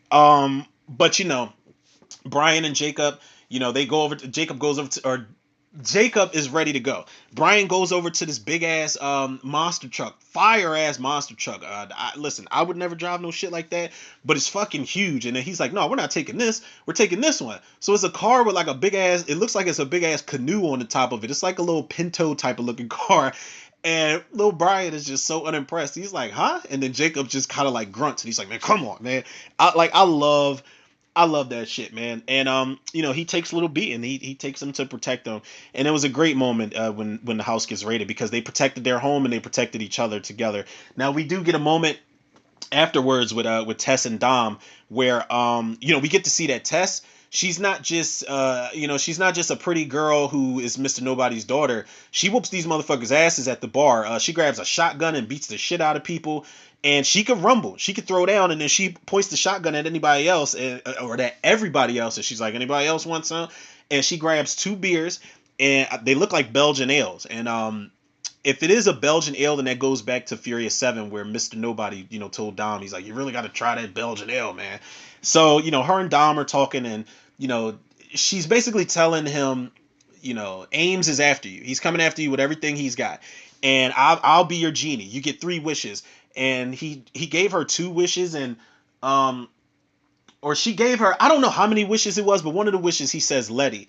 But Brian and Jacob, they go over to, Jacob goes over to, or Jacob is ready to go. Brian goes over to this big ass monster truck, fire ass monster truck. Listen, I would never drive no shit like that, but it's fucking huge. And then he's like, no, we're not taking this. We're taking this one. So it's a car with like a big ass, it looks like it's a big ass canoe on the top of it. It's like a little Pinto type of looking car. And little Brian is just so unimpressed. He's like, huh? And then Jacob just kind of like grunts. And he's like, man, come on, man. I love that shit, man. And he takes little B and he takes him to protect them. And it was a great moment when the house gets raided, because they protected their home and they protected each other together. Now we do get a moment afterwards with Tess and Dom where we get to see that Tess, she's not just she's not just a pretty girl who is Mr. Nobody's daughter. She whoops these motherfuckers' asses at the bar. She grabs a shotgun and beats the shit out of people. And she could rumble. She could throw down, and then she points the shotgun at anybody else, or at everybody else. And she's like, anybody else want some? And she grabs 2 beers, and they look like Belgian ales. And if it is a Belgian ale, then that goes back to Furious 7, where Mr. Nobody, told Dom, he's like, you really got to try that Belgian ale, man. So, her and Dom are talking, and, she's basically telling him, Ames is after you. He's coming after you with everything he's got. And I'll be your genie. You get 3 wishes. And he gave her 2 wishes, and or she gave her, I don't know how many wishes it was, but one of the wishes he says Letty,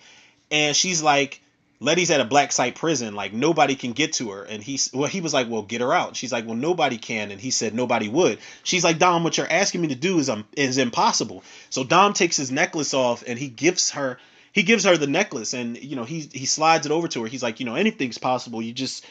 and she's like, Letty's at a black site prison, like nobody can get to her. And he was like, well, get her out. She's like, well, nobody can. And he said nobody would. She's like, Dom, what you're asking me to do is impossible. So Dom takes his necklace off and he gives her the necklace, and he slides it over to her. He's like, anything's possible. You just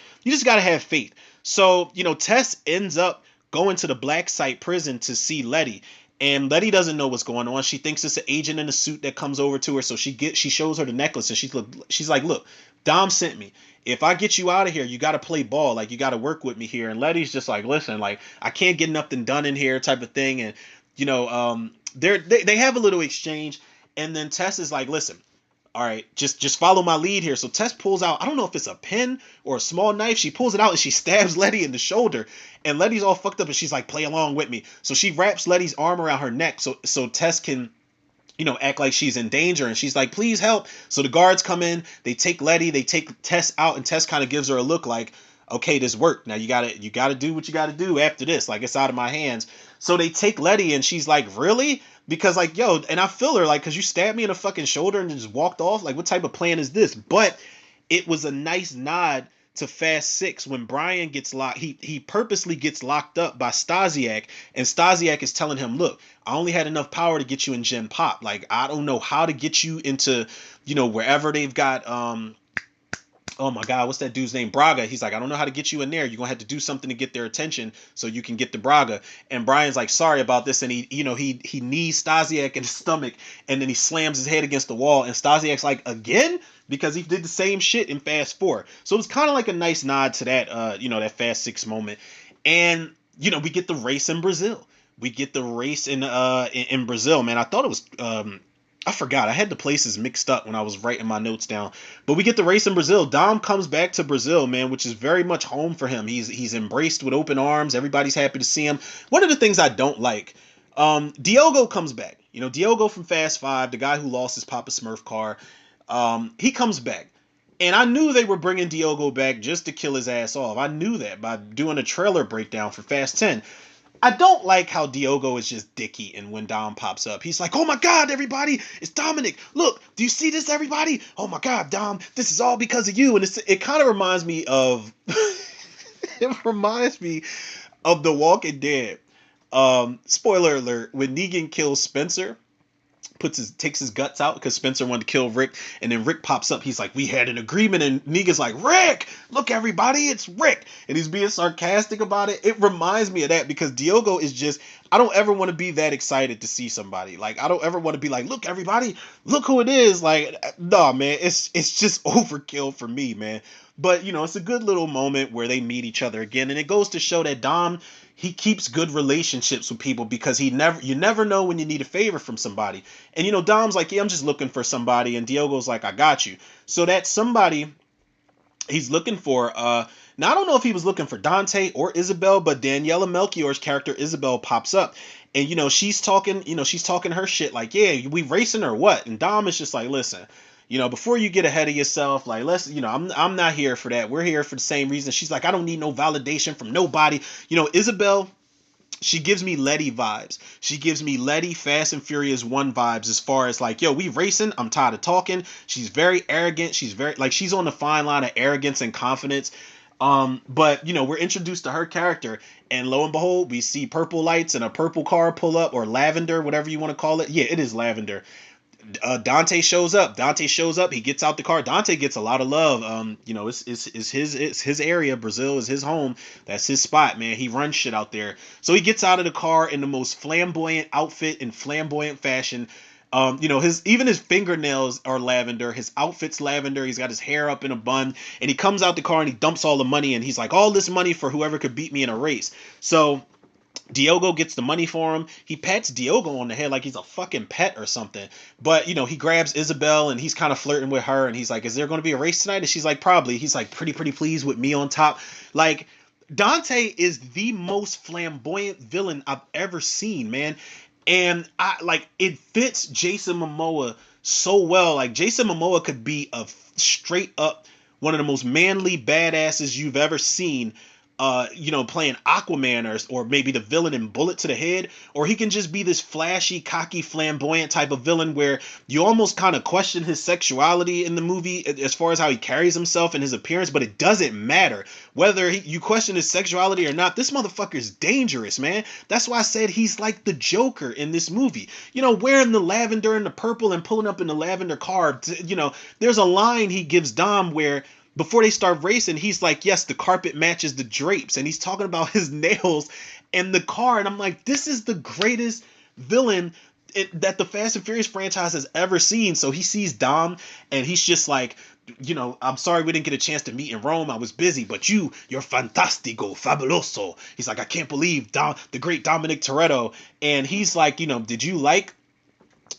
gotta have faith. So Tess ends up going to the black site prison to see Letty, and Letty doesn't know what's going on. She thinks it's an agent in a suit that comes over to her. So she shows her the necklace, and she's like, look, Dom sent me. If I get you out of here, you got to play ball. Like, you got to work with me here. And Letty's just like, listen, like, I can't get nothing done in here, type of thing. And they have a little exchange, and then Tess is like, listen, all right, just follow my lead here. So Tess pulls out, I don't know if it's a pen or a small knife. She pulls it out and she stabs Letty in the shoulder. And Letty's all fucked up, and she's like, play along with me. So she wraps Letty's arm around her neck so Tess can, act like she's in danger. And she's like, please help. So the guards come in, they take Letty, they take Tess out, and Tess kind of gives her a look like, okay, this worked. Now you gotta do what you gotta do after this. Like, it's out of my hands. So they take Letty, and she's like, really? Because, like, yo, and I feel her, like, because you stabbed me in the fucking shoulder and just walked off. Like, what type of plan is this? But it was a nice nod to Fast 6 when Brian gets locked. He purposely gets locked up by Stasiak, and Stasiak is telling him, look, I only had enough power to get you in Gen Pop. Like, I don't know how to get you into, wherever they've got, oh my God, what's that dude's name? Braga. He's like, I don't know how to get you in there. You're going to have to do something to get their attention so you can get the Braga. And Brian's like, sorry about this. And he knees Stasiak in the stomach, and then he slams his head against the wall. And Stasiak's like, again? Because he did the same shit in Fast 4. So it was kind of like a nice nod to that, that Fast 6 moment. And, we get the race in Brazil. We get the race in Brazil, man. I thought it was, I forgot. I had the places mixed up when I was writing my notes down. But we get the race in Brazil. Dom comes back to Brazil, man, which is very much home for him. He's embraced with open arms. Everybody's happy to see him. One of the things I don't like, Diogo comes back. Diogo from Fast 5, the guy who lost his Papa Smurf car, he comes back. And I knew they were bringing Diogo back just to kill his ass off. I knew that by doing a trailer breakdown for Fast 10. I don't like how Diogo is just dicky, and when Dom pops up, he's like, oh my God, everybody, it's Dominic. Look, do you see this, everybody? Oh my God, Dom, this is all because of you. And it kind of reminds me of, it reminds me of The Walking Dead. Spoiler alert, when Negan kills Spencer, takes his guts out because Spencer wanted to kill Rick, and then Rick pops up. He's like, "We had an agreement," and Negan's like, "Rick, look everybody, it's Rick," and he's being sarcastic about it. It reminds me of that because Diogo is just. I don't ever want to be that excited to see somebody. Like I don't ever want to be like, "Look everybody, look who it is." Like no, man, it's just overkill for me, man. But it's a good little moment where they meet each other again, and it goes to show that Dom, he keeps good relationships with people because you never know when you need a favor from somebody. And Dom's like, yeah, I'm just looking for somebody, and Diogo's like, I got you. So that somebody he's looking for, now I don't know if he was looking for Dante or Isabel, but Daniela Melchior's character Isabel pops up, and she's talking her shit like, yeah, we racing or what? And Dom is just like, listen, before you get ahead of yourself, like let's, I'm not here for that. We're here for the same reason. She's like, I don't need no validation from nobody. Isabel, she gives me Letty vibes. She gives me Letty Fast and Furious 1 vibes as far as like, yo, we racing. I'm tired of talking. She's very arrogant. She's very like she's on the fine line of arrogance and confidence. But we're introduced to her character, and lo and behold, we see purple lights and a purple car pull up, or lavender, whatever you want to call it. Yeah, it is lavender. Dante shows up. He gets out the car. Dante gets a lot of love. It's his area. Brazil is his home. That's his spot, man. He runs shit out there. So he gets out of the car in the most flamboyant outfit in flamboyant fashion. His fingernails are lavender. His outfit's lavender. He's got his hair up in a bun, and he comes out the car and he dumps all the money. And he's like, all this money for whoever could beat me in a race. So Diogo gets the money for him. He pats Diogo on the head like he's a fucking pet or something. But, he grabs Isabel and he's kind of flirting with her. And he's like, is there going to be a race tonight? And she's like, probably. He's like, pretty pleased with me on top. Like, Dante is the most flamboyant villain I've ever seen, man. And it fits Jason Momoa so well. Like, Jason Momoa could be a straight up one of the most manly badasses you've ever seen, playing Aquaman, or maybe the villain in Bullet to the Head, or he can just be this flashy, cocky, flamboyant type of villain where you almost kind of question his sexuality in the movie as far as how he carries himself and his appearance, but it doesn't matter whether you question his sexuality or not. This motherfucker is dangerous, man. That's why I said he's like the Joker in this movie. Wearing the lavender and the purple and pulling up in the lavender car. There's a line he gives Dom where before they start racing, he's like, yes, the carpet matches the drapes. And he's talking about his nails and the car. And I'm like, this is the greatest villain that the Fast and Furious franchise has ever seen. So he sees Dom and he's just like, I'm sorry we didn't get a chance to meet in Rome. I was busy, but you're fantastico, fabuloso. He's like, I can't believe the great Dominic Toretto. And he's like, did you like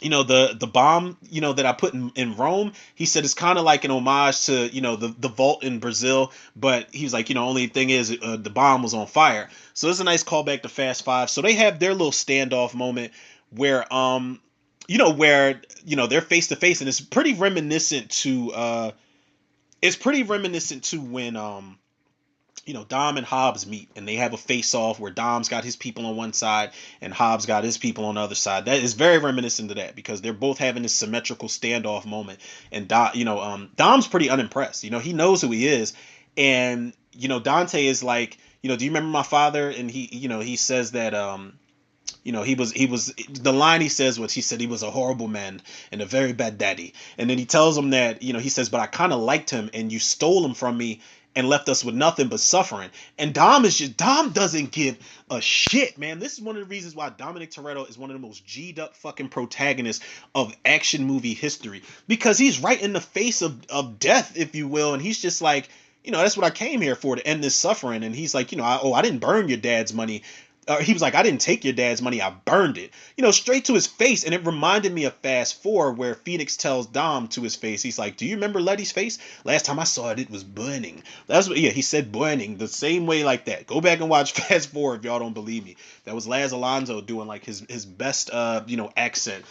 the bomb that I put in Rome? He said it's kind of like an homage to the vault in Brazil, but he was like, only thing is the bomb was on fire. So it's a nice callback to Fast Five. So they have their little standoff moment where they're face to face, and it's pretty reminiscent to when Dom and Hobbs meet and they have a face off where Dom's got his people on one side and Hobbs got his people on the other side. That is very reminiscent to that because they're both having this symmetrical standoff moment. And Dom's pretty unimpressed. He knows who he is. And, Dante is like, do you remember my father? And he says that, he was the line he says was, he said he was a horrible man and a very bad daddy. And then he tells him that, he says, but I kind of liked him and you stole him from me and left us with nothing but suffering. And Dom doesn't give a shit, man. This is one of the reasons why Dominic Toretto is one of the most G'd up fucking protagonists of action movie history, because he's right in the face of death, if you will. And he's just like, that's what I came here for, to end this suffering. And he's like, I didn't burn your dad's money. He was like, I didn't take your dad's money, I burned it. Straight to his face. And it reminded me of Fast 4, where Phoenix tells Dom to his face, he's like, do you remember Letty's face? Last time I saw it, it was burning. That's what, yeah, he said burning, the same way like that. Go back and watch Fast 4 if y'all don't believe me. That was Laz Alonso doing like his best, accent.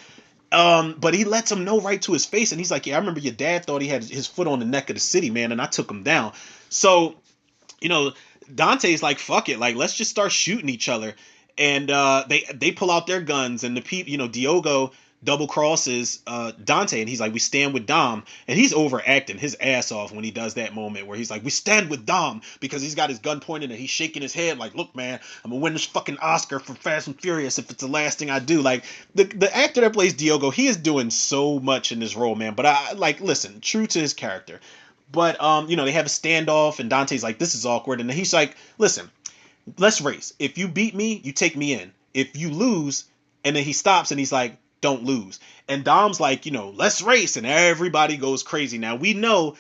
But he lets him know right to his face. And he's like, yeah, I remember your dad thought he had his foot on the neck of the city, man. And I took him down. So, Dante's like, fuck it, like let's just start shooting each other. And they pull out their guns, and the people, Diogo double crosses Dante, and he's like, we stand with Dom, and he's overacting his ass off when he does that moment where he's like, we stand with Dom, because he's got his gun pointed and he's shaking his head like, look man, I'm gonna win this fucking Oscar for Fast and Furious if it's the last thing I do. Like the actor that plays Diogo, he is doing so much in this role, man. But I like, listen, true to his character. But they have a standoff, and Dante's like, this is awkward, and he's like, listen, let's race. If you beat me, you take me in. If you lose, and then he stops and he's like, don't lose. And Dom's like, let's race, and everybody goes crazy. Now we know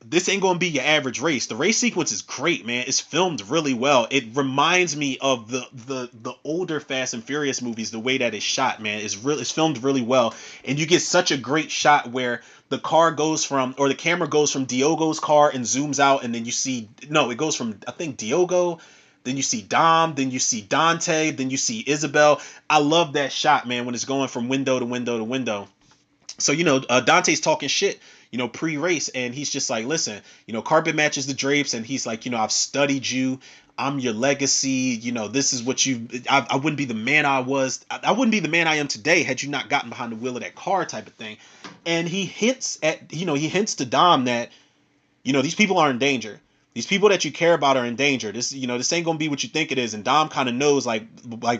this ain't gonna be your average race. The race sequence is great, man. It's filmed really well. It reminds me of the older Fast and Furious movies. The way that it's shot, man, it's filmed really well, and you get such a great shot where the car goes from, or the camera goes from Diogo's car and zooms out, and then you see, no, it goes from, I think, Diogo, then you see Dom, then you see Dante, then you see Isabel. I love that shot, man, when it's going from window to window to window. So Dante's talking shit, pre-race, and he's just like, listen, carpet matches the drapes, and he's like, I've studied you, I'm your legacy, this is what I wouldn't be the man I was, I wouldn't be the man I am today had you not gotten behind the wheel of that car, type of thing. And he hints to Dom that, these people are in danger. These people that you care about are in danger. This ain't gonna be what you think it is. And Dom kind of knows like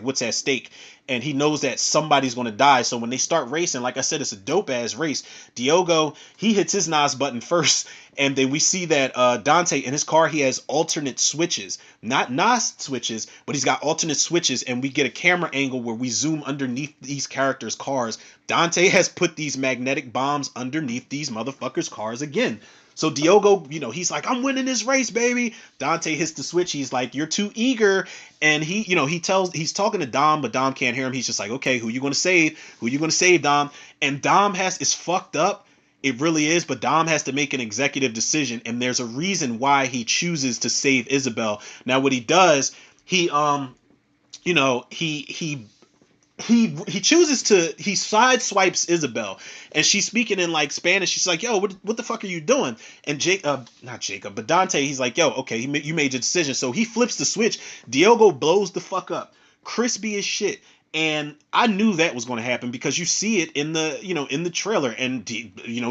what's at stake, and he knows that somebody's gonna die. So when they start racing, like I said, it's a dope ass race. Diogo, he hits his NOS button first, and then we see that Dante in his car, he has alternate switches, not NOS switches, but he's got alternate switches, and we get a camera angle where we zoom underneath these characters' cars. Dante has put these magnetic bombs underneath these motherfuckers' cars again. So Diogo, he's like, I'm winning this race, baby. Dante hits the switch. He's like, you're too eager. And he's talking to Dom, but Dom can't hear him. He's just like, okay, who you going to save? Who you going to save, Dom? And Dom is fucked up. It really is. But Dom has to make an executive decision. And there's a reason why he chooses to save Isabel. Now, what he does, he chooses to, he sideswipes Isabel, and she's speaking in like Spanish. She's like, yo, what the fuck are you doing? And not Jacob, but Dante, he's like, yo, okay, you made your decision. So he flips the switch. Diogo blows the fuck up, crispy as shit. And I knew that was going to happen because you see it in the trailer, and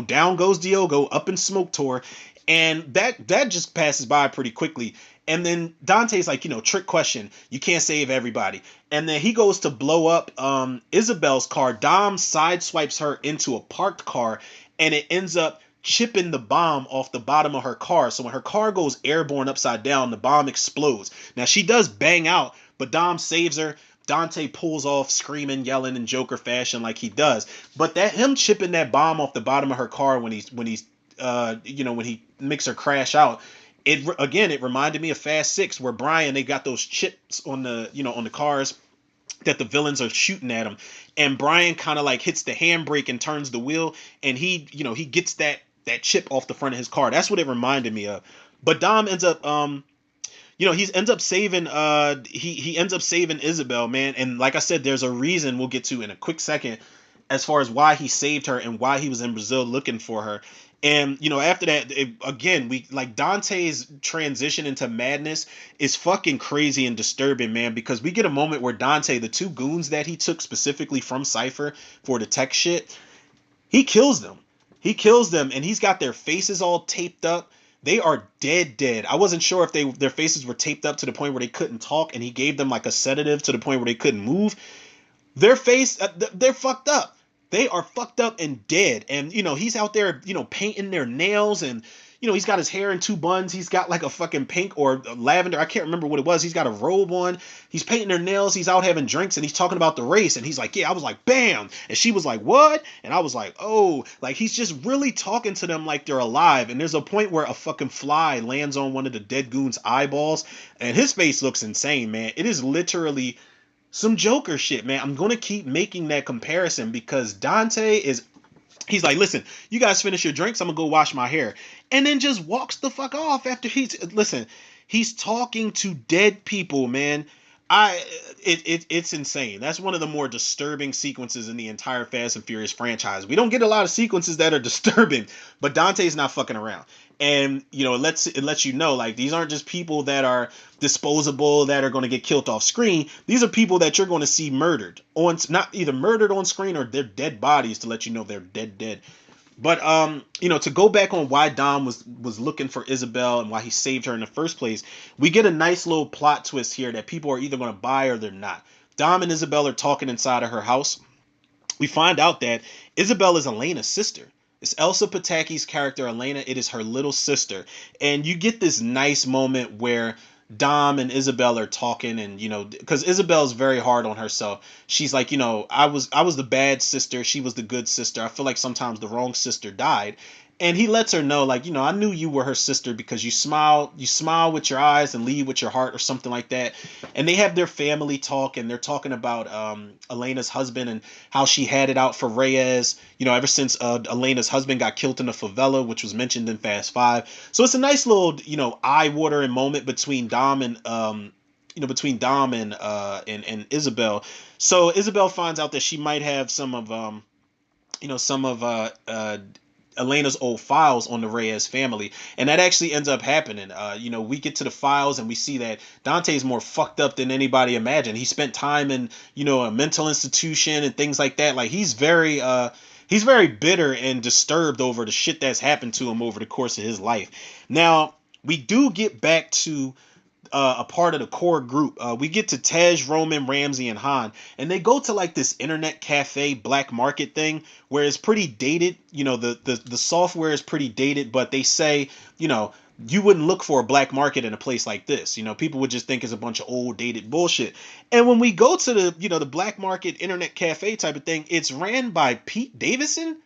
down goes Diogo up in smoke tour, and that just passes by pretty quickly. And then Dante's like, trick question. You can't save everybody. And then he goes to blow up Isabel's car. Dom sideswipes her into a parked car, and it ends up chipping the bomb off the bottom of her car. So when her car goes airborne upside down, the bomb explodes. Now she does bang out, but Dom saves her. Dante pulls off screaming, yelling in Joker fashion like he does. But him chipping that bomb off the bottom of her car when he makes her crash out, it reminded me of Fast 6, where Brian, they got those chips on the cars that the villains are shooting at him, and Brian kind of like hits the handbrake and turns the wheel, and he gets that chip off the front of his car. That's what it reminded me of. But Dom ends up he ends up saving he ends up saving Isabel, man. And like I said, there's a reason we'll get to in a quick second as far as why he saved her and why he was in Brazil looking for her. And after that, we like Dante's transition into madness is fucking crazy and disturbing, man, because we get a moment where Dante, the two goons that he took specifically from Cypher for the tech shit, he kills them. And he's got their faces all taped up. They are dead. I wasn't sure if their faces were taped up to the point where they couldn't talk, and he gave them like a sedative to the point where they couldn't move. They're fucked up. They are fucked up and dead. And, he's out there, painting their nails, and, he's got his hair in two buns. He's got like a fucking pink or lavender. I can't remember what it was. He's got a robe on. He's painting their nails. He's out having drinks, and he's talking about the race. And he's like, yeah, I was like, bam. And she was like, what? And I was like, oh, like he's just really talking to them like they're alive. And there's a point where a fucking fly lands on one of the dead goons' eyeballs, and his face looks insane, man. It is literally some Joker shit, man. I'm going to keep making that comparison because he's like, listen, you guys finish your drinks, I'm going to go wash my hair. And then just walks the fuck off after he's talking to dead people, man. I it's insane. That's one of the more disturbing sequences in the entire Fast and Furious franchise. We don't get a lot of sequences that are disturbing, but Dante's not fucking around. And it lets you know, like, these aren't just people that are disposable that are going to get killed off screen. These are people that you're going to see murdered on, not either murdered on screen or their dead bodies to let you know they're dead. But to go back on why Dom was looking for Isabel and why he saved her in the first place, we get a nice little plot twist here that people are either going to buy or they're not. Dom and Isabel are talking inside of her house. We find out that Isabel is Elena's sister. It's Elsa Pataki's character, Elena. It is her little sister. And you get this nice moment where Dom and Isabel are talking, and because Isabel's very hard on herself. She's like, I was the bad sister, she was the good sister. I feel like sometimes the wrong sister died. And he lets her know, like, I knew you were her sister because you smile with your eyes and lead with your heart, or something like that. And they have their family talk, and they're talking about Elena's husband and how she had it out for Reyes, ever since Elena's husband got killed in the favela, which was mentioned in Fast Five. So it's a nice little, eye-watering moment between Dom and Isabel. So Isabel finds out that she might have some of Elena's old files on the Reyes family, and that actually ends up happening. We get to the files and we see that Dante's more fucked up than anybody imagined. He spent time in, a mental institution and things like that. Like, he's very bitter and disturbed over the shit that's happened to him over the course of his life. Now, we do get back to a part of the core group. We get to Tej, Roman, Ramsey, and Han, and they go to like this internet cafe black market thing where it's pretty dated. The software is pretty dated, but they say, you wouldn't look for a black market in a place like this. People would just think it's a bunch of old dated bullshit. And when we go to the black market internet cafe type of thing, it's ran by Pete Davidson.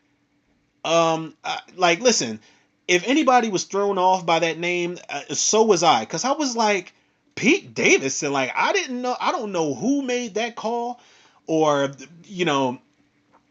Listen, if anybody was thrown off by that name, so was I, because I was like, Pete Davidson, like, I don't know who made that call, or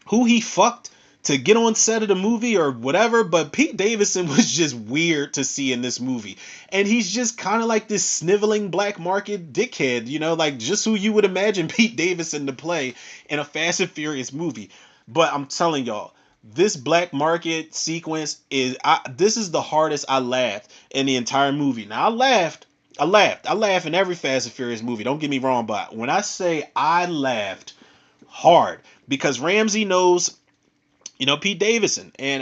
who he fucked to get on set of the movie or whatever, but Pete Davidson was just weird to see in this movie. And he's just kind of like this sniveling black market dickhead, like just who you would imagine Pete Davidson to play in a Fast and Furious movie. But I'm telling y'all, this black market sequence this is the hardest I laughed in the entire movie. Now, I laugh in every Fast and Furious movie, don't get me wrong, but when I say I laughed hard, because Ramsey knows Pete Davidson, and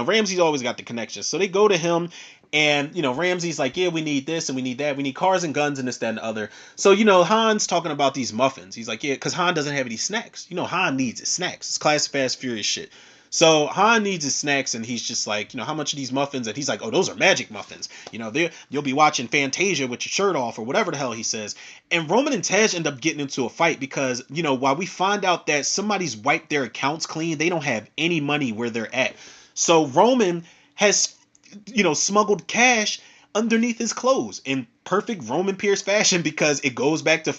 Ramsey's always got the connections, so they go to him. And Ramsey's like, yeah, we need this and we need that, we need cars and guns and this, that, and the other. So Han's talking about these muffins. He's like, yeah, because Han doesn't have any snacks. Han needs his snacks. It's classic Fast Furious shit. So Han needs his snacks, and he's just like, how much are these muffins? And he's like, oh, those are magic muffins. You'll be watching Fantasia with your shirt off, or whatever the hell he says. And Roman and Tej end up getting into a fight because, while we find out that somebody's wiped their accounts clean, they don't have any money where they're at. So Roman has, smuggled cash underneath his clothes in perfect Roman Pierce fashion, because it goes back to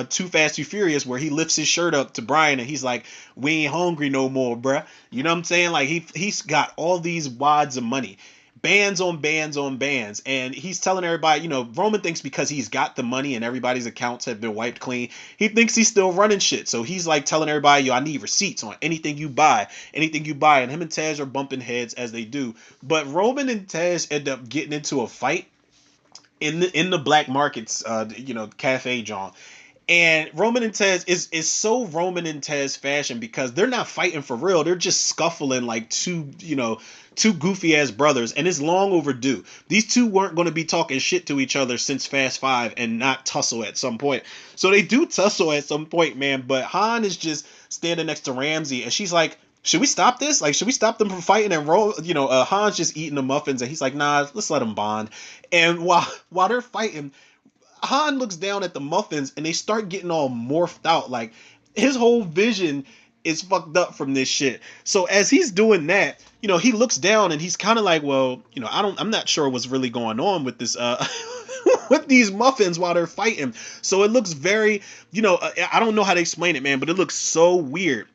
Too Fast Too Furious, where he lifts his shirt up to Brian and he's like, we ain't hungry no more, bruh. You know what I'm saying? Like, he's got all these wads of money, bands on bands on bands, and he's telling everybody, Roman thinks because he's got the money and everybody's accounts have been wiped clean, he thinks he's still running shit. So he's like telling everybody, I need receipts on anything you buy, and him and Tej are bumping heads as they do. But Roman and Tej end up getting into a fight in the black markets, cafe John. And Roman and Tej is so Roman and Tej fashion, because they're not fighting for real. They're just scuffling like two goofy ass brothers, and it's long overdue. These two weren't going to be talking shit to each other since Fast Five and not tussle at some point. So they do tussle at some point, man. But Han is just standing next to Ramsey, and she's like, should we stop this? Like, should we stop them from fighting? And Han's just eating the muffins, and he's like, nah, let's let them bond. And while they're fighting, Han looks down at the muffins, and they start getting all morphed out. Like, his whole vision is fucked up from this shit. So as he's doing that, he looks down and he's kind of like, well, I'm not sure what's really going on with this, with these muffins while they're fighting. So it looks very, I don't know how to explain it, man, but it looks so weird.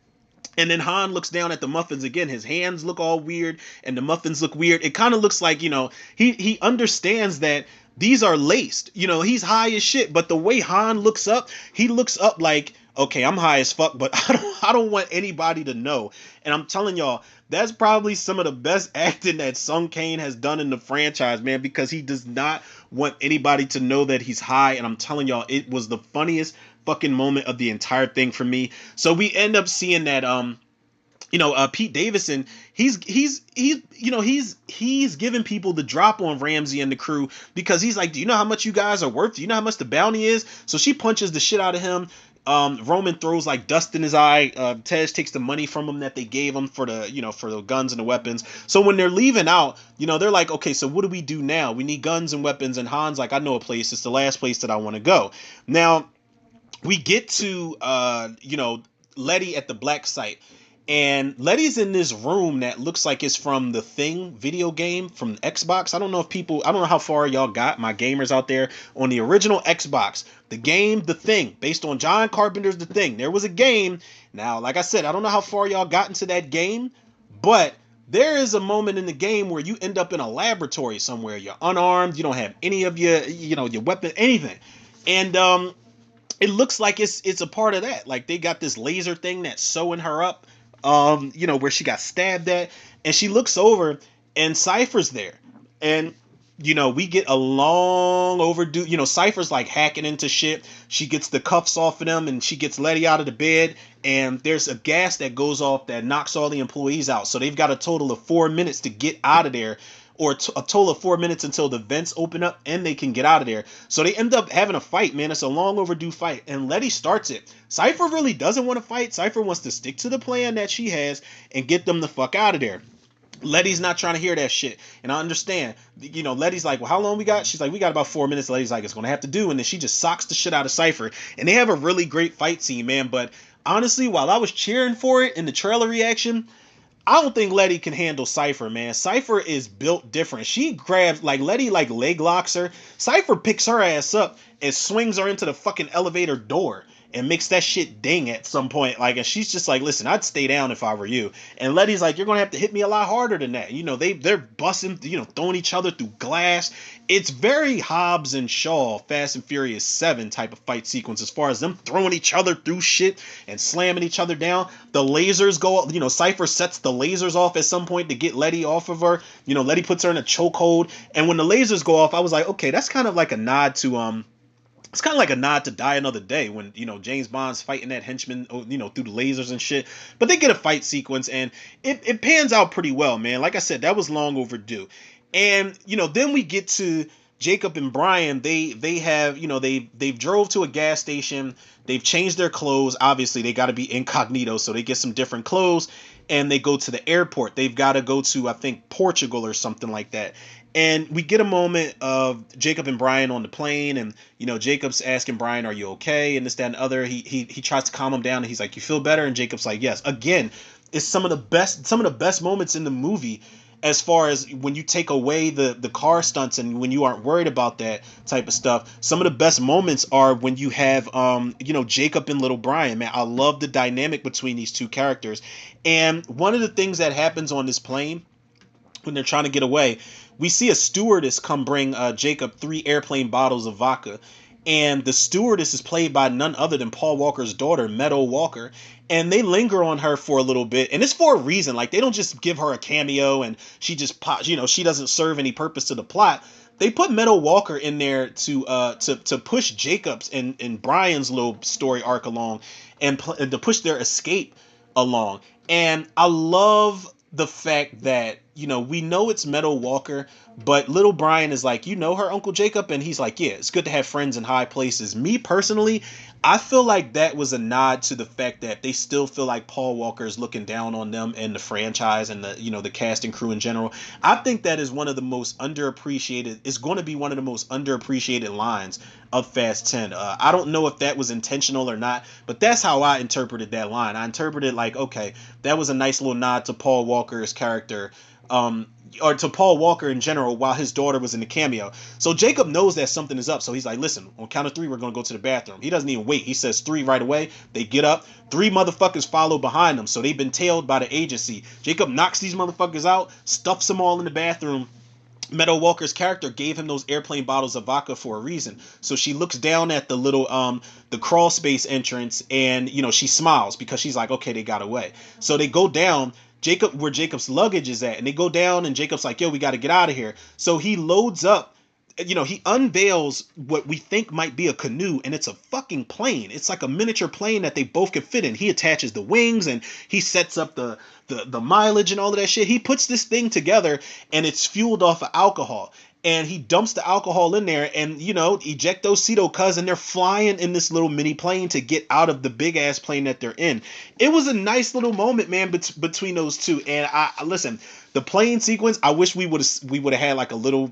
And then Han looks down at the muffins again. His hands look all weird, and the muffins look weird. It kind of looks like, he understands that These are laced. You know, he's high as shit, but the way Han looks up, he looks up like, okay, I'm high as fuck, but I don't want anybody to know. And I'm telling y'all, that's probably some of the best acting that Sung Kane has done in the franchise, man, because he does not want anybody to know that he's high. And I'm telling y'all, it was the funniest fucking moment of the entire thing for me. So we end up seeing that Pete Davidson, he's giving people the drop on Ramsey and the crew because he's like, do you know how much you guys are worth? Do you know how much the bounty is? So she punches the shit out of him. Roman throws like dust in his eye. Tej takes the money from him that they gave him for the guns and the weapons. So when they're leaving out, they're like, okay, so what do we do now? We need guns and weapons. And Han's like, I know a place. It's the last place that I want to go. Now we get to Letty at the black site. And Letty's in this room that looks like it's from the Thing video game from Xbox. I don't know how far y'all got, my gamers out there, on the original Xbox. The game, The Thing, based on John Carpenter's The Thing. There was a game. Now, like I said, I don't know how far y'all got into that game, but there is a moment in the game where you end up in a laboratory somewhere. You're unarmed. You don't have any of your weapon, anything. And it looks like it's a part of that. Like they got this laser thing that's sewing her up. Where she got stabbed at, and she looks over and Cypher's there. And we get a long overdue, Cypher's like hacking into shit. She gets the cuffs off of them and she gets Letty out of the bed, and there's a gas that goes off that knocks all the employees out. So they've got a total of 4 minutes to get out of there, or a total of 4 minutes until the vents open up and they can get out of there. So they end up having a fight, man. It's a long overdue fight, and Letty starts it. Cypher really doesn't want to fight. Cypher wants to stick to the plan that she has and get them the fuck out of there. Letty's not trying to hear that shit, and I understand. Letty's like, well, how long we got? She's like, we got about 4 minutes. Letty's like, it's gonna have to do, and then she just socks the shit out of Cypher, and they have a really great fight scene, man. But honestly, while I was cheering for it in the trailer reaction, I don't think Letty can handle Cypher, man. Cypher is built different. She grabs, like, Letty, like, leg locks her. Cypher picks her ass up and swings her into the fucking elevator door and makes that shit ding at some point. Like, and she's just like, listen, I'd stay down if I were you. And Letty's like, you're going to have to hit me a lot harder than that. They're busting, throwing each other through glass. It's very Hobbs and Shaw, Fast and Furious 7 type of fight sequence as far as them throwing each other through shit and slamming each other down. The lasers go, Cypher sets the lasers off at some point to get Letty off of her. Letty puts her in a chokehold. And when the lasers go off, I was like, okay, that's kind of like a nod to, it's kind of like a nod to Die Another Day when, James Bond's fighting that henchman, through the lasers and shit. But they get a fight sequence and it pans out pretty well, man. Like I said, that was long overdue. And, then we get to Jacob and Brian. They've drove to a gas station. They've changed their clothes. Obviously, they got to be incognito, so they get some different clothes. And they go to the airport. They've got to go to, I think, Portugal or something like that. And we get a moment of Jacob and Brian on the plane, and Jacob's asking Brian, "Are you okay?" and this, that, and the other. He tries to calm him down, and he's like, "You feel better?" And Jacob's like, "Yes." Again, it's some of the best moments in the movie, as far as when you take away the car stunts and when you aren't worried about that type of stuff. Some of the best moments are when you have Jacob and little Brian. Man, I love the dynamic between these two characters. And one of the things that happens on this plane when they're trying to get away, we see a stewardess come bring Jacob 3 airplane bottles of vodka. And the stewardess is played by none other than Paul Walker's daughter, Meadow Walker. And they linger on her for a little bit. And it's for a reason. Like, they don't just give her a cameo and she just pops, she doesn't serve any purpose to the plot. They put Meadow Walker in there to push Jacob's and Brian's little story arc along and to push their escape along. And I love the fact that, we know it's Meadow Walker, but little Brian is like, her, Uncle Jacob? And he's like, yeah, it's good to have friends in high places. Me personally, I feel like that was a nod to the fact that they still feel like Paul Walker is looking down on them and the franchise and the cast and crew in general. I think that is one of the most underappreciated. It's going to be one of the most underappreciated lines of Fast 10. I don't know if that was intentional or not, but that's how I interpreted that line. I interpreted like, okay, that was a nice little nod to Paul Walker's character, or to Paul Walker in general, while his daughter was in the cameo. So Jacob knows that something is up. So he's like, listen, on count of 3, we're going to go to the bathroom. He doesn't even wait. He says 3 right away. They get up. 3 motherfuckers follow behind them. So they've been tailed by the agency. Jacob knocks these motherfuckers out, stuffs them all in the bathroom. Meadow Walker's character gave him those airplane bottles of vodka for a reason. So she looks down at the little the crawl space entrance, and she smiles because she's like, okay, they got away. So they go down where Jacob's luggage is at, and they go down, and Jacob's like, yo, we got to get out of here. So he loads up, he unveils what we think might be a canoe, and it's a fucking plane. It's like a miniature plane that they both could fit in. He attaches the wings, and he sets up the mileage and all of that shit. He puts this thing together, and it's fueled off of alcohol. And he dumps the alcohol in there, and ejectocito cuz, and they're flying in this little mini plane to get out of the big ass plane that they're in. It was a nice little moment, man, between those two. And I listen, the plane sequence, I wish we would have had like a little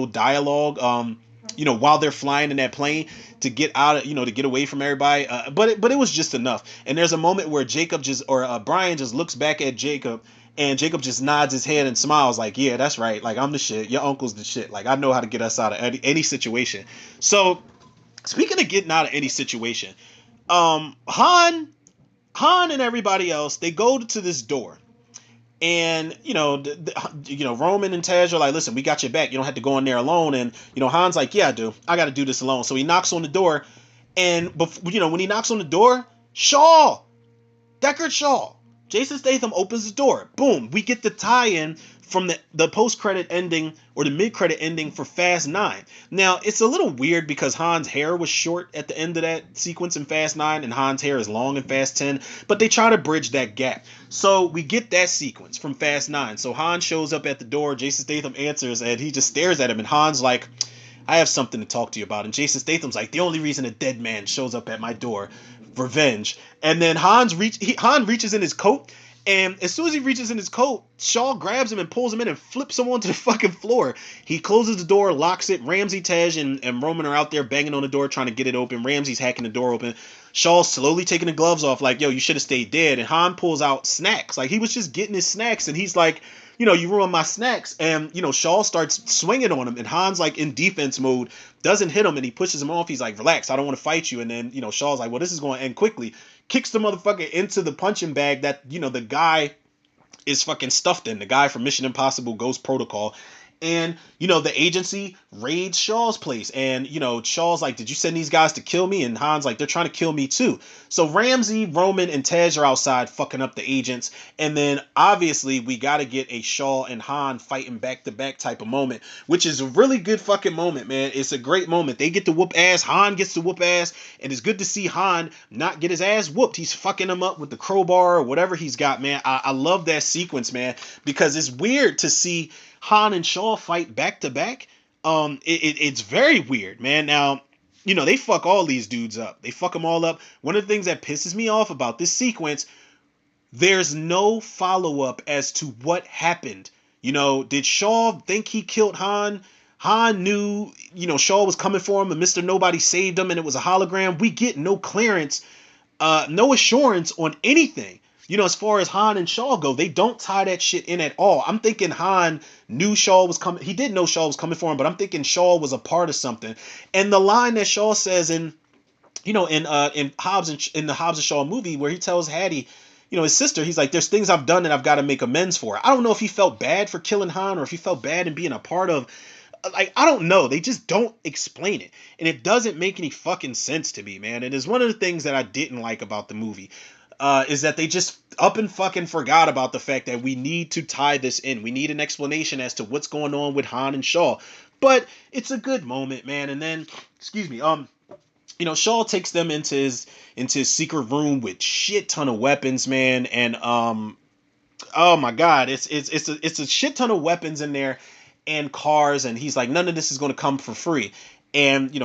dialogue, while they're flying in that plane to get out of, to get away from everybody. But it was just enough. And there's a moment where Brian just looks back at Jacob, and Jacob just nods his head and smiles like, yeah, that's right. Like, I'm the shit. Your uncle's the shit. Like, I know how to get us out of any situation. So, speaking of getting out of any situation, Han and everybody else, they go to this door. And Roman and Tej are like, listen, we got your back. You don't have to go in there alone. And Han's like, yeah, I do. I got to do this alone. So he knocks on the door, and when he knocks on the door, Deckard Shaw, Jason Statham opens the door. Boom, we get the tie-in from the post-credit ending, or the mid-credit ending for Fast 9. Now, it's a little weird because Han's hair was short at the end of that sequence in Fast 9, and Han's hair is long in Fast 10, but they try to bridge that gap. So we get that sequence from Fast 9. So Han shows up at the door, Jason Statham answers, and he just stares at him, and Han's like, I have something to talk to you about. And Jason Statham's like, the only reason a dead man shows up at my door, revenge. And then Han reaches in his coat, and as soon as he reaches in his coat, Shaw grabs him and pulls him in and flips him onto the fucking floor. He closes the door, locks it. Ramsey, Tej, and Roman are out there banging on the door trying to get it open. Ramsey's hacking the door open. Shaw's slowly taking the gloves off like, yo, you should have stayed dead. And Han pulls out snacks. Like, he was just getting his snacks, and he's like, you ruined my snacks. And, Shaw starts swinging on him, and Han's like in defense mode, doesn't hit him, and he pushes him off. He's like, relax, I don't want to fight you. And then, Shaw's like, well, this is going to end quickly. Kicks the motherfucker into the punching bag that, the guy is fucking stuffed in, the guy from Mission Impossible Ghost Protocol. And, the agency raids Shaw's place. And, Shaw's like, did you send these guys to kill me? And Han's like, they're trying to kill me too. So Ramsey, Roman, and Tej are outside fucking up the agents. And then, obviously, we got to get a Shaw and Han fighting back-to-back type of moment, which is a really good fucking moment, man. It's a great moment. They get to whoop ass. Han gets to whoop ass. And it's good to see Han not get his ass whooped. He's fucking him up with the crowbar or whatever he's got, man. I love that sequence, man, because it's weird to see Han and Shaw fight back to back. It's very weird, man. Now, they fuck all these dudes up. They fuck them all up. One of the things that pisses me off about this sequence, there's no follow-up as to what happened. Did Shaw think he killed Han? Han knew, Shaw was coming for him, and Mr. Nobody saved him, and it was a hologram. We get no clearance, no assurance on anything. As far as Han and Shaw go, they don't tie that shit in at all. I'm thinking Han knew Shaw was coming. He did know Shaw was coming for him, but I'm thinking Shaw was a part of something. And the line that Shaw says in Hobbs in the Hobbs and Shaw movie, where he tells Hattie, his sister, he's like, there's things I've done that I've got to make amends for. I don't know if he felt bad for killing Han, or if he felt bad in being a part of, like, I don't know. They just don't explain it. And it doesn't make any fucking sense to me, man. And it's one of the things that I didn't like about the movie. Is that they just up and fucking forgot about the fact that we need to tie this in. We need an explanation as to what's going on with Han and Shaw. But it's a good moment, man. And then, Shaw takes them into his secret room with shit ton of weapons, man. And oh my god, it's a shit ton of weapons in there and cars. And he's like, none of this is going to come for free. And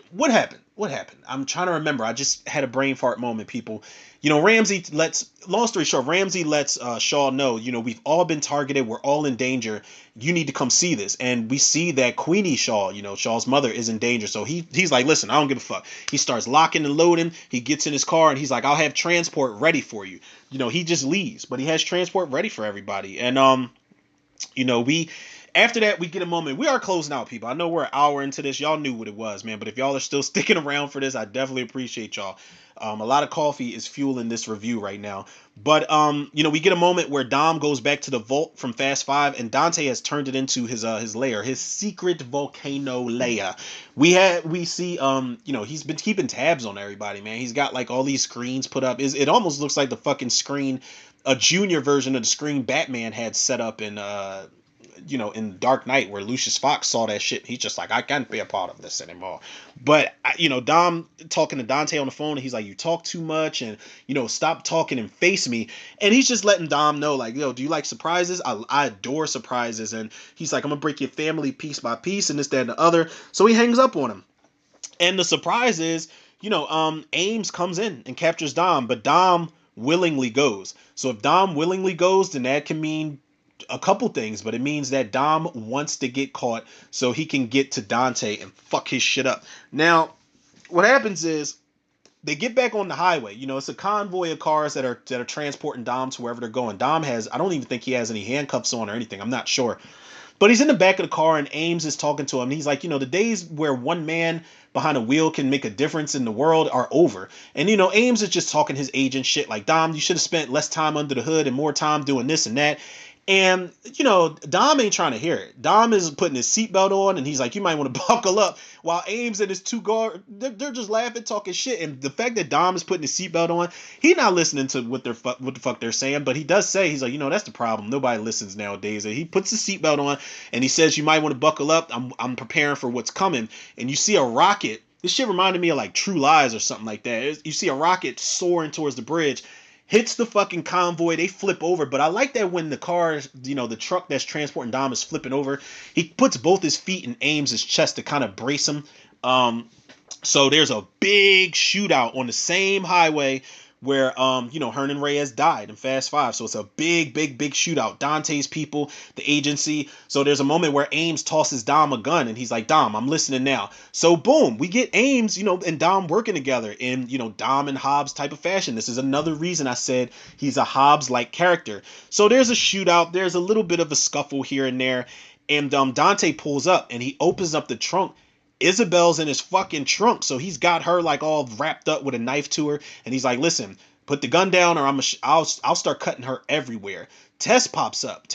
what happened? What happened? I'm trying to remember. I just had a brain fart moment, people. Ramsey lets, long story short, Ramsey lets Shaw know, we've all been targeted. We're all in danger. You need to come see this. And we see that Queenie Shaw, Shaw's mother, is in danger. So he's like, listen, I don't give a fuck. He starts locking and loading. He gets in his car and he's like, I'll have transport ready for you. He just leaves, but he has transport ready for everybody. And, after that, we get a moment. We are closing out, people. I know we're an hour into this. Y'all knew what it was, man. But if y'all are still sticking around for this, I definitely appreciate y'all. A lot of coffee is fueling this review right now. But we get a moment where Dom goes back to the vault from Fast Five, and Dante has turned it into his lair, his secret volcano lair. We see he's been keeping tabs on everybody, man. He's got like all these screens put up. It almost looks like the fucking screen, a junior version of the screen Batman had set up in Dark Knight, where Lucius Fox saw that shit. He's just like, I can't be a part of this anymore. But Dom talking to Dante on the phone, and he's like, you talk too much, and stop talking and face me. And he's just letting Dom know, like, yo, do you like surprises? I adore surprises. And he's like, I'm gonna break your family piece by piece, and this, that, and the other. So he hangs up on him. And the surprise is, Ames comes in and captures Dom, but Dom willingly goes. So if Dom willingly goes, then that can mean a couple things, but it means that Dom wants to get caught so he can get to Dante and fuck his shit up. Now, what happens is they get back on the highway. It's a convoy of cars that are transporting Dom to wherever they're going. Dom has, I don't even think he has any handcuffs on or anything. I'm not sure. But he's in the back of the car, and Ames is talking to him. He's like, the days where one man behind a wheel can make a difference in the world are over. And, Ames is just talking his agent shit like, Dom, you should have spent less time under the hood and more time doing this and that. And, Dom ain't trying to hear it. Dom is putting his seatbelt on, and he's like, you might want to buckle up. While Ames and his two guards, they're just laughing, talking shit. And the fact that Dom is putting his seatbelt on, he's not listening to what the fuck they're saying. But he does say, he's like, that's the problem. Nobody listens nowadays. And he puts his seatbelt on, and he says, you might want to buckle up. I'm preparing for what's coming. And you see a rocket. This shit reminded me of like True Lies or something like that. You see a rocket soaring towards the bridge, hits the fucking convoy, they flip over. But I like that when the car, the truck that's transporting Dom is flipping over, he puts both his feet in Ames' chest to kind of brace him. So there's a big shootout on the same highway where Hernan Reyes died in Fast Five. So it's a big shootout. Dante's people, the agency. So there's a moment where Ames tosses Dom a gun, and he's like, Dom, I'm listening now. So boom, we get Ames, and Dom working together in, Dom and Hobbs type of fashion. This is another reason I said he's a Hobbs-like character. So there's a shootout. There's a little bit of a scuffle here and there. And Dante pulls up, and he opens up the trunk. Isabel's in his fucking trunk, so he's got her like all wrapped up with a knife to her, and he's like, listen, put the gun down or I'll start cutting her everywhere. Tess pops up,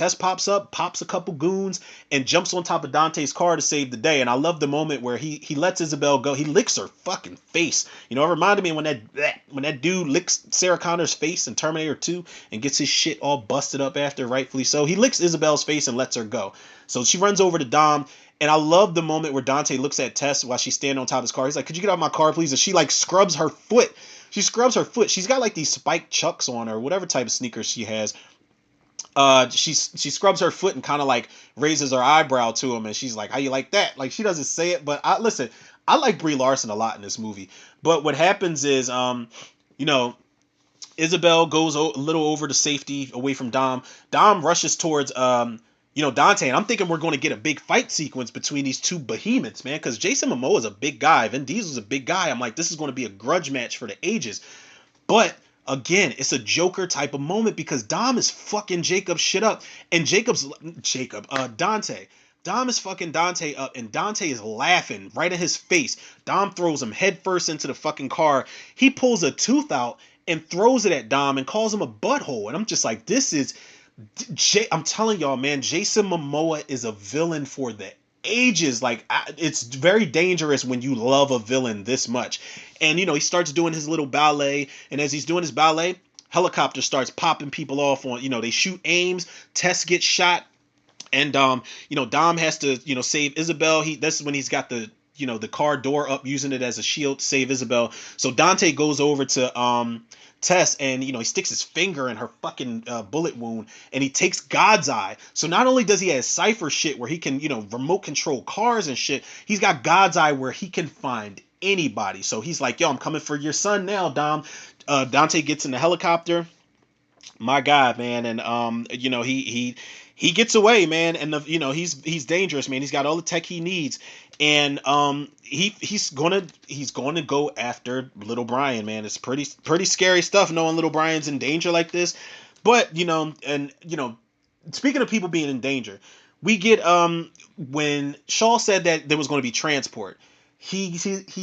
pops a couple goons, and jumps on top of Dante's car to save the day. And I love the moment where he lets Isabel go. He licks her fucking face. It reminded me when that dude licks Sarah Connor's face in Terminator 2 and gets his shit all busted up after, rightfully so. He licks Isabel's face and lets her go. So she runs over to Dom. And I love the moment where Dante looks at Tess while she's standing on top of his car. He's like, could you get out of my car, please? And she like scrubs her foot. She scrubs her foot. She's got like these spiked chucks on, or whatever type of sneakers she has. She scrubs her foot and kind of like raises her eyebrow to him. And she's like, how you like that? Like, she doesn't say it, but I like Brie Larson a lot in this movie. But what happens is, Isabel goes a little over to safety away from Dom. Dom rushes towards, Dante, and I'm thinking we're going to get a big fight sequence between these two behemoths, man, because Jason Momoa is a big guy. Vin Diesel's a big guy. I'm like, this is going to be a grudge match for the ages. But again, it's a Joker type of moment because Dom is fucking Jacob shit up, and Dante. Dom is fucking Dante up, and Dante is laughing right in his face. Dom throws him headfirst into the fucking car. He pulls a tooth out and throws it at Dom and calls him a butthole. And I'm just like, I'm telling y'all, man, Jason Momoa is a villain for the ages. Like, it's very dangerous when you love a villain this much. And, he starts doing his little ballet. And as he's doing his ballet, helicopter starts popping people off on, they shoot Ames. Tess gets shot. And, Dom has to, save Isabel. That's when he's got the car door up, using it as a shield to save Isabel. So Dante goes over to, Tess, and he sticks his finger in her fucking bullet wound, and he takes God's Eye. So not only does he have Cypher shit where he can remote control cars and shit, he's got God's Eye where he can find anybody. So he's like, yo, I'm coming for your son now, Dom. Dante gets in the helicopter, my God, man, and he gets away, man, and he's dangerous, man. He's got all the tech he needs, and he's gonna go after little Brian, man. It's pretty scary stuff knowing little Brian's in danger like this. But speaking of people being in danger, we get when Shaw said that there was going to be transport, he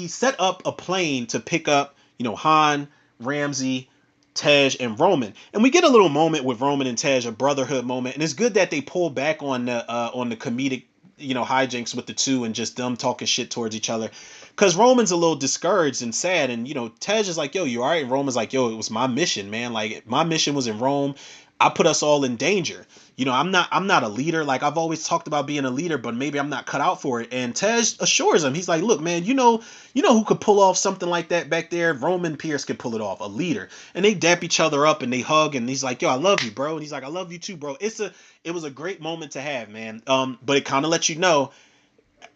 set up a plane to pick up Han, Ramsey, Tej and Roman, and we get a little moment with Roman and Tej, a brotherhood moment, and it's good that they pull back on the comedic, hijinks with the two and just them talking shit towards each other, because Roman's a little discouraged and sad, and Tej is like, yo, you all right? And Roman's like, yo, it was my mission, man. Like my mission was in Rome. I put us all in danger. I'm not a leader. Like I've always talked about being a leader, but maybe I'm not cut out for it. And Tej assures him, he's like, look, man, you know who could pull off something like that back there? Roman Pierce could pull it off, a leader. And they dap each other up and they hug, and he's like, yo, I love you, bro. And he's like, I love you too, bro. It was a great moment to have, man. But it kind of lets you know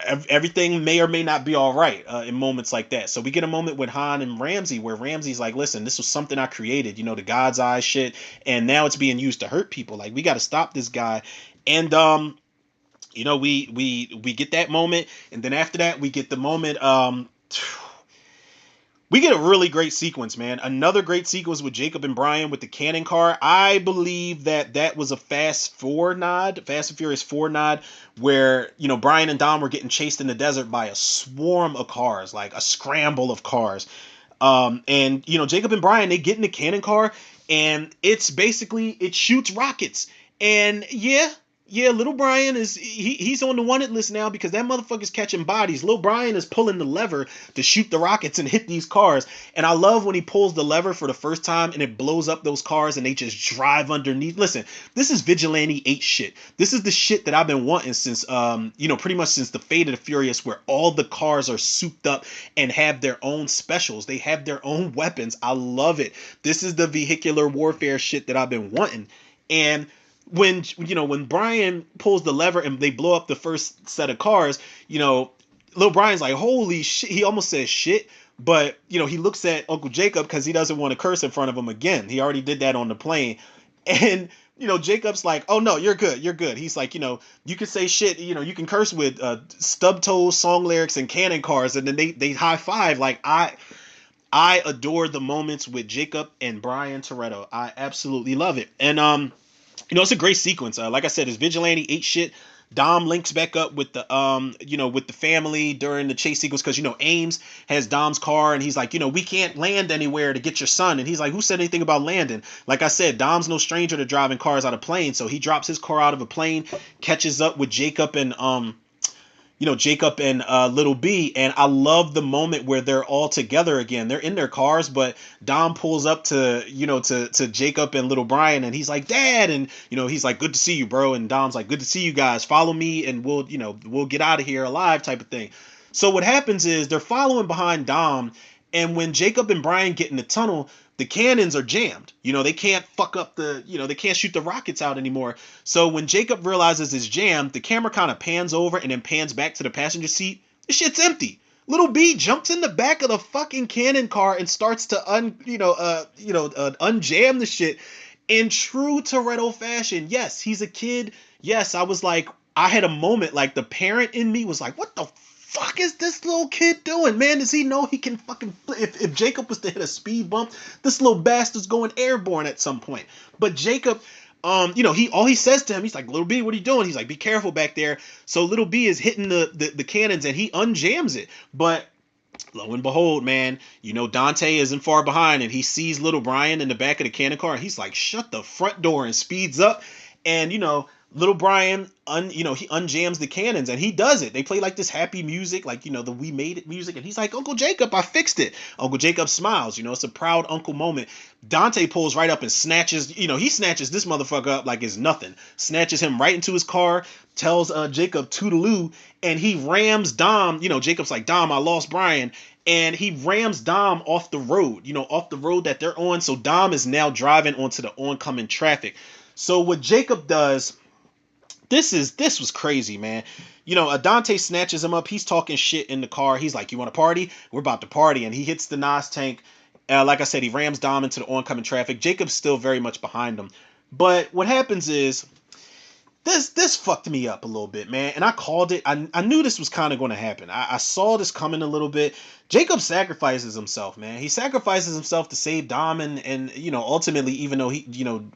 everything may or may not be all right in moments like that. So we get a moment with Han and Ramsey where Ramsey's like, listen, this was something I created, the God's eye shit, and now it's being used to hurt people. Like we got to stop this guy. And we get that moment, and then after that we get the moment. We get a really great sequence, man. Another great sequence with Jacob and Brian with the cannon car. I believe that was a Fast and Furious 4 nod, where, Brian and Dom were getting chased in the desert by a swarm of cars, like a scramble of cars. And, Jacob and Brian, they get in the cannon car, and it shoots rockets. And yeah, little Brian he's on the wanted list now because that motherfucker's catching bodies. Little Brian is pulling the lever to shoot the rockets and hit these cars. And I love when he pulls the lever for the first time and it blows up those cars and they just drive underneath. Listen, this is Vigilante 8 shit. This is the shit that I've been wanting since pretty much since the Fate of the Furious, where all the cars are souped up and have their own specials. They have their own weapons. I love it. This is the vehicular warfare shit that I've been wanting. And when Brian pulls the lever and they blow up the first set of cars, little Brian's like, holy shit. He almost says shit, but he looks at Uncle Jacob because he doesn't want to curse in front of him again. He already did that on the plane. And Jacob's like, oh no, you're good. He's like, you can say shit, you can curse with stub toes, song lyrics, and cannon cars. And then they high five. Like I adore the moments with Jacob and Brian Toretto. I absolutely love it. And it's a great sequence. Like I said, it's Vigilante 8 shit. Dom links back up with the with the family during the chase sequence because Ames has Dom's car and he's like, we can't land anywhere to get your son. And he's like, who said anything about landing? Like I said, Dom's no stranger to driving cars out of planes, so he drops his car out of a plane, catches up with Jacob and Little B, and I love the moment where they're all together again. They're in their cars, but Dom pulls up to Jacob and Little Brian, and he's like, Dad, and he's like, good to see you, bro. And Dom's like, good to see you guys. Follow me, and we'll get out of here alive, type of thing. So what happens is they're following behind Dom, and when Jacob and Brian get in the tunnel, the cannons are jammed. They can't fuck up they can't shoot the rockets out anymore. So when Jacob realizes it's jammed, the camera kind of pans over and then pans back to the passenger seat. The shit's empty. Little B jumps in the back of the fucking cannon car and starts to unjam the shit in true Toretto fashion. Yes, he's a kid. Yes, I had a moment like the parent in me was like, what the fuck is this little kid doing, man? Does he know he can fucking if Jacob was to hit a speed bump, this little bastard's going airborne at some point. But Jacob, he says to him, he's like, Little B, what are you doing? He's like, be careful back there. So Little B is hitting the cannons and he unjams it. But lo and behold, man, Dante isn't far behind and he sees Little Brian in the back of the cannon car and he's like, shut the front door, and speeds up. And Little Brian, he unjams the cannons and he does it. They play like this happy music, like, the We Made It music. And he's like, Uncle Jacob, I fixed it. Uncle Jacob smiles, it's a proud uncle moment. Dante pulls right up and snatches, he snatches this motherfucker up like it's nothing. Snatches him right into his car, tells Jacob toodaloo, and he rams Dom. Jacob's like, Dom, I lost Brian. And he rams Dom off the road, off the road that they're on. So Dom is now driving onto the oncoming traffic. So what Jacob does, this was crazy, man. Dante snatches him up. He's talking shit in the car. He's like, you want to party? We're about to party. And he hits the NOS tank. Like I said, he rams Dom into the oncoming traffic. Jacob's still very much behind him. But what happens is, this fucked me up a little bit, man. And I called it. I knew this was kind of going to happen. I saw this coming a little bit. Jacob sacrifices himself, man. He sacrifices himself to save Dom and ultimately, even though he,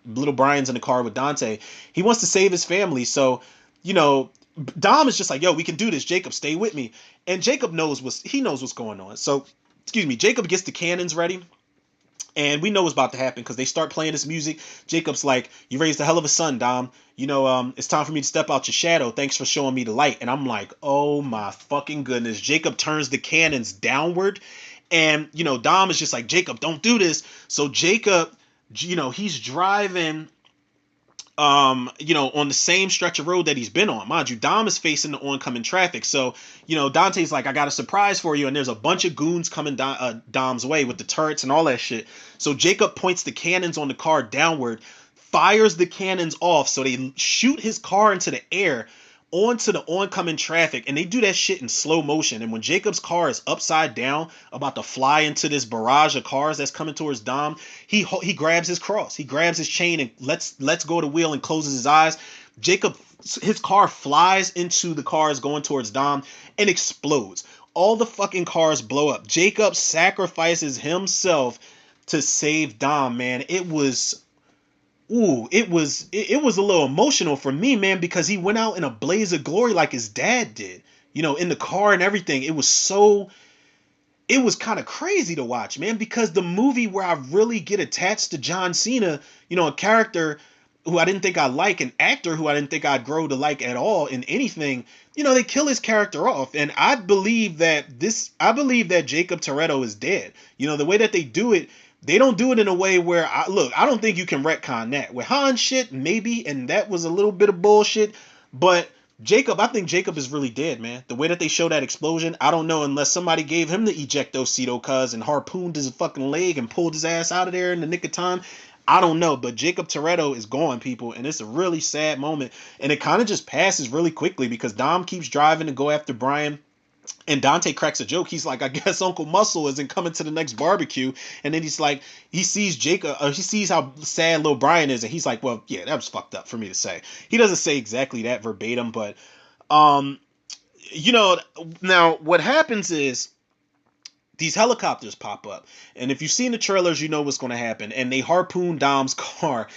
Little Brian's in the car with Dante, he wants to save his family. So, Dom is just like, yo, we can do this. Jacob, stay with me. And Jacob knows what's going on. So, Jacob gets the cannons ready. And we know what's about to happen because they start playing this music. Jacob's like, "You raised a hell of a son, Dom. It's time for me to step out your shadow. Thanks for showing me the light." And I'm like, oh my fucking goodness. Jacob turns the cannons downward. And, Dom is just like, "Jacob, don't do this." So Jacob, he's driving on the same stretch of road that he's been on. Mind you, Dom is facing the oncoming traffic. So, Dante's like, "I got a surprise for you." And there's a bunch of goons coming Dom's way with the turrets and all that shit. So Jacob points the cannons on the car downward, fires the cannons off. So they shoot his car into the air onto the oncoming traffic, and they do that shit in slow motion. And when Jacob's car is upside down, about to fly into this barrage of cars that's coming towards Dom, he grabs his cross, he grabs his chain, and lets go of the wheel and closes his eyes. Jacob, his car flies into the cars going towards Dom and explodes. All the fucking cars blow up. Jacob sacrifices himself to save Dom, man. It was a little emotional for me, man, because he went out in a blaze of glory like his dad did, in the car and everything. It was kind of crazy to watch, man, because the movie where I really get attached to John Cena, a character who I didn't think I'd like, an actor who I didn't think I'd grow to like at all in anything, they kill his character off. And I believe that Jacob Toretto is dead. The way that they do it, they don't do it in a way where, I don't think you can retcon that. With Han shit, maybe, and that was a little bit of bullshit, but I think Jacob is really dead, man. The way that they show that explosion, I don't know, unless somebody gave him the ejectocito cuz and harpooned his fucking leg and pulled his ass out of there in the nick of time. I don't know, but Jacob Toretto is gone, people, and it's a really sad moment. And it kind of just passes really quickly because Dom keeps driving to go after Brian. And Dante cracks a joke. He's like, "I guess Uncle Muscle isn't coming to the next barbecue." And then he's like, he sees Jacob, he sees how sad little Brian is, and he's like, "Well, yeah, that was fucked up for me to say." He doesn't say exactly that verbatim, but um, now what happens is these helicopters pop up, and if you've seen the trailers, you know what's going to happen. And they harpoon Dom's car.